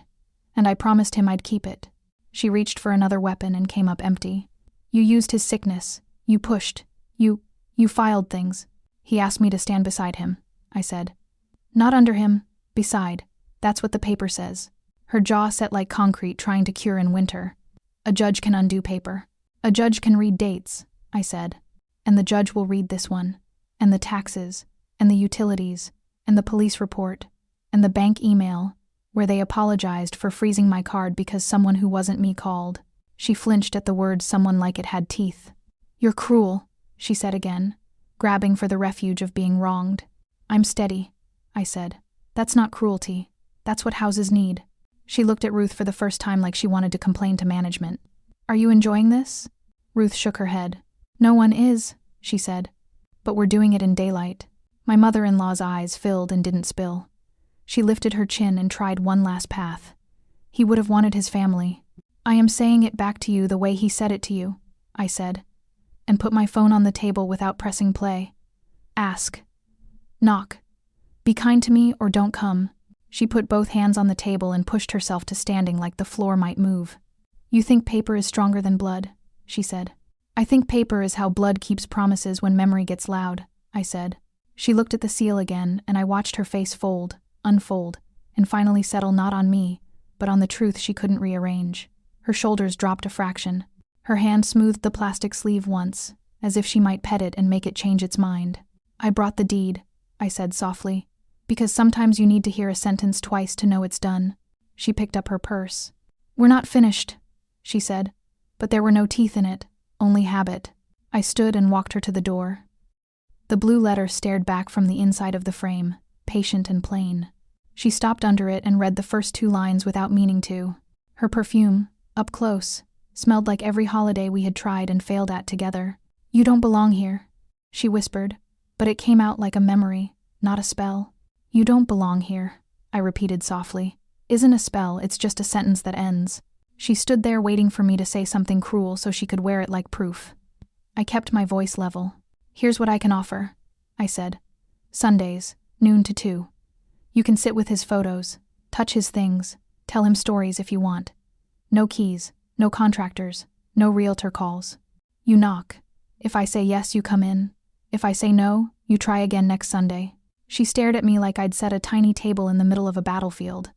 and I promised him I'd keep it. She reached for another weapon and came up empty. You used his sickness. You pushed. You filed things. He asked me to stand beside him, I said. Not under him, beside. That's what the paper says. Her jaw set like concrete trying to cure in winter. A judge can undo paper. A judge can read dates, I said. And the judge will read this one, and the taxes, and the utilities, and the police report, and the bank email, where they apologized for freezing my card because someone who wasn't me called. She flinched at the word someone like it had teeth. You're cruel, she said again, grabbing for the refuge of being wronged. I'm steady, I said. That's not cruelty. That's what houses need. She looked at Ruth for the first time like she wanted to complain to management. Are you enjoying this? Ruth shook her head. No one is, she said. But we're doing it in daylight. My mother-in-law's eyes filled and didn't spill. She lifted her chin and tried one last path. He would have wanted his family. I am saying it back to you the way he said it to you, I said, and put my phone on the table without pressing play. Ask. Knock. Be kind to me or don't come. She put both hands on the table and pushed herself to standing like the floor might move. You think paper is stronger than blood, she said. I think paper is how blood keeps promises when memory gets loud, I said. She looked at the seal again, and I watched her face fold, unfold, and finally settle not on me, but on the truth she couldn't rearrange. Her shoulders dropped a fraction. Her hand smoothed the plastic sleeve once, as if she might pet it and make it change its mind. I brought the deed, I said softly, because sometimes you need to hear a sentence twice to know it's done. She picked up her purse. We're not finished, she said, but there were no teeth in it, only habit. I stood and walked her to the door. The blue letter stared back from the inside of the frame, patient and plain. She stopped under it and read the first 2 lines without meaning to. Her perfume, up close, smelled like every holiday we had tried and failed at together. You don't belong here, she whispered, but it came out like a memory, not a spell. You don't belong here, I repeated softly. Isn't a spell, it's just a sentence that ends. She stood there waiting for me to say something cruel so she could wear it like proof. I kept my voice level. Here's what I can offer, I said. Sundays, noon to 2. You can sit with his photos, touch his things, tell him stories if you want. No keys, no contractors, no realtor calls. You knock. If I say yes, you come in. If I say no, you try again next Sunday. She stared at me like I'd set a tiny table in the middle of a battlefield.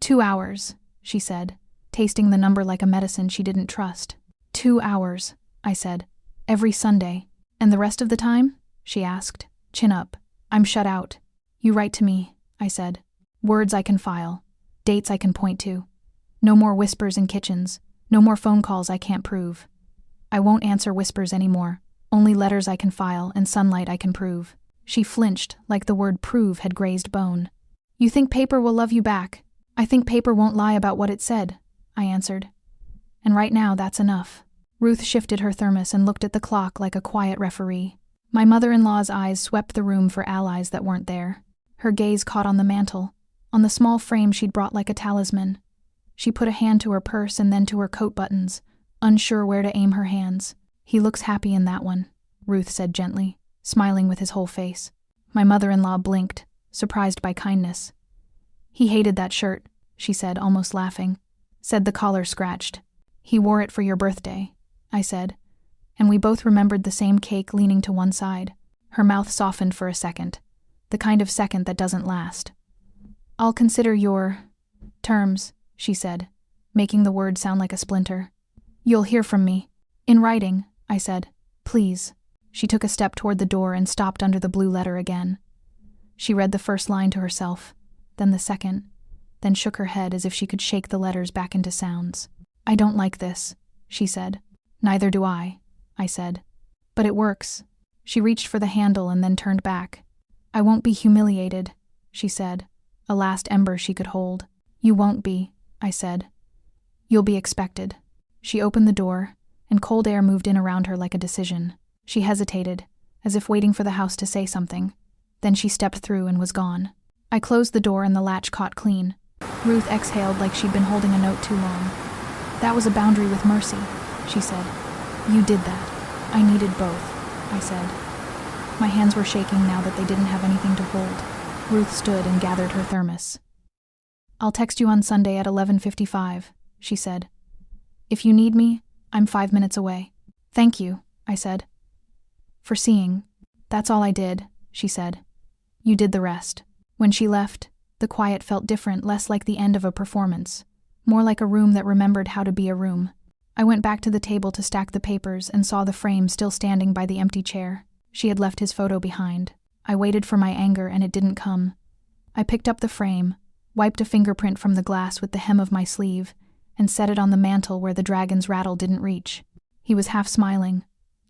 2 hours, she said, tasting the number like a medicine she didn't trust. 2 hours, I said. Every Sunday. And the rest of the time? She asked. Chin up. I'm shut out. You write to me, I said. Words I can file. Dates I can point to. No more whispers in kitchens. No more phone calls I can't prove. I won't answer whispers anymore. Only letters I can file and sunlight I can prove. She flinched like the word prove had grazed bone. You think paper will love you back? I think paper won't lie about what it said, I answered. And right now that's enough. Ruth shifted her thermos and looked at the clock like a quiet referee. My mother-in-law's eyes swept the room for allies that weren't there. Her gaze caught on the mantel, on the small frame she'd brought like a talisman. She put a hand to her purse and then to her coat buttons, unsure where to aim her hands. He looks happy in that one, Ruth said gently, smiling with his whole face. My mother-in-law blinked, surprised by kindness. He hated that shirt, she said, almost laughing. Said the collar scratched. He wore it for your birthday, I said, and we both remembered the same cake leaning to one side. Her mouth softened for a second, the kind of second that doesn't last. I'll consider your terms, she said, making the word sound like a splinter. You'll hear from me. In writing, I said. Please. She took a step toward the door and stopped under the blue letter again. She read the first line to herself, then the second, then shook her head as if she could shake the letters back into sounds. I don't like this, she said. Neither do I said. But it works. She reached for the handle and then turned back. I won't be humiliated, she said, a last ember she could hold. You won't be, I said. You'll be expected. She opened the door, and cold air moved in around her like a decision. She hesitated, as if waiting for the house to say something. Then she stepped through and was gone. I closed the door and the latch caught clean. Ruth exhaled like she'd been holding a note too long. That was a boundary with mercy, she said. You did that. I needed both, I said. My hands were shaking now that they didn't have anything to hold. Ruth stood and gathered her thermos. I'll text you on Sunday at 11:55, she said. If you need me, I'm 5 minutes away. Thank you, I said. For seeing. That's all I did, she said. You did the rest. When she left, the quiet felt different, less like the end of a performance, more like a room that remembered how to be a room. I went back to the table to stack the papers and saw the frame still standing by the empty chair. She had left his photo behind. I waited for my anger and it didn't come. I picked up the frame, wiped a fingerprint from the glass with the hem of my sleeve, and set it on the mantel where the dragon's rattle didn't reach. He was half smiling,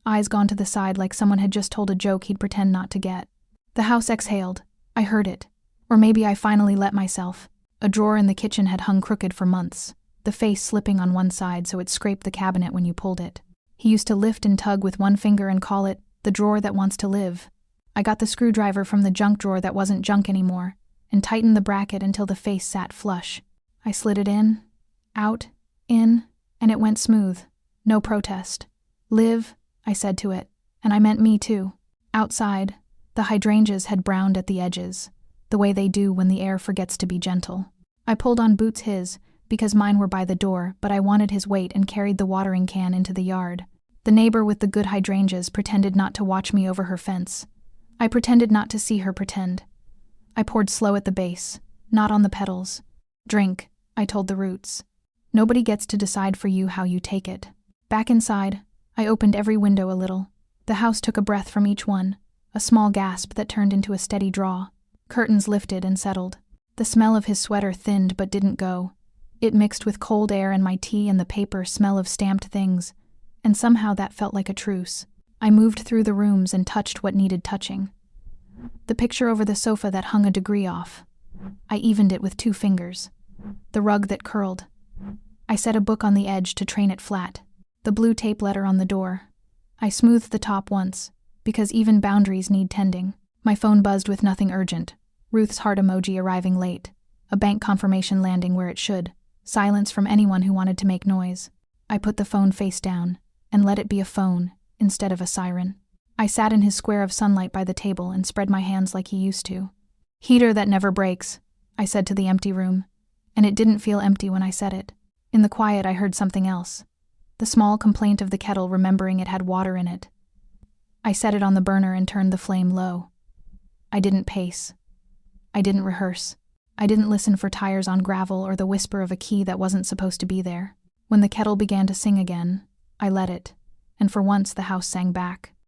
eyes gone to the side like someone had just told a joke he'd pretend not to get. The house exhaled. I heard it. Or maybe I finally let myself. A drawer in the kitchen had hung crooked for months, the face slipping on one side so it scraped the cabinet when you pulled it. He used to lift and tug with one finger and call it the drawer that wants to live. I got the screwdriver from the junk drawer that wasn't junk anymore and tightened the bracket until the face sat flush. I slid it in, out, in, and it went smooth. No protest. Live, I said to it, and I meant me too. Outside, the hydrangeas had browned at the edges, the way they do when the air forgets to be gentle. I pulled on Boots his, because mine were by the door, but I wanted his weight and carried the watering can into the yard. The neighbor with the good hydrangeas pretended not to watch me over her fence. I pretended not to see her pretend. I poured slow at the base, not on the petals. Drink, I told the roots. Nobody gets to decide for you how you take it. Back inside, I opened every window a little. The house took a breath from each one, a small gasp that turned into a steady draw. Curtains lifted and settled. The smell of his sweater thinned but didn't go. It mixed with cold air and my tea and the paper smell of stamped things, and somehow that felt like a truce. I moved through the rooms and touched what needed touching. The picture over the sofa that hung a degree off. I evened it with 2 fingers. The rug that curled. I set a book on the edge to train it flat. The blue tape letter on the door. I smoothed the top once, because even boundaries need tending. My phone buzzed with nothing urgent. Ruth's heart emoji arriving late. A bank confirmation landing where it should. Silence from anyone who wanted to make noise. I put the phone face down and let it be a phone instead of a siren. I sat in his square of sunlight by the table and spread my hands like he used to. Heater that never breaks, I said to the empty room, and it didn't feel empty when I said it. In the quiet, I heard something else. The small complaint of the kettle remembering it had water in it. I set it on the burner and turned the flame low. I didn't pace. I didn't rehearse. I didn't listen for tires on gravel or the whisper of a key that wasn't supposed to be there. When the kettle began to sing again, I let it, and for once the house sang back.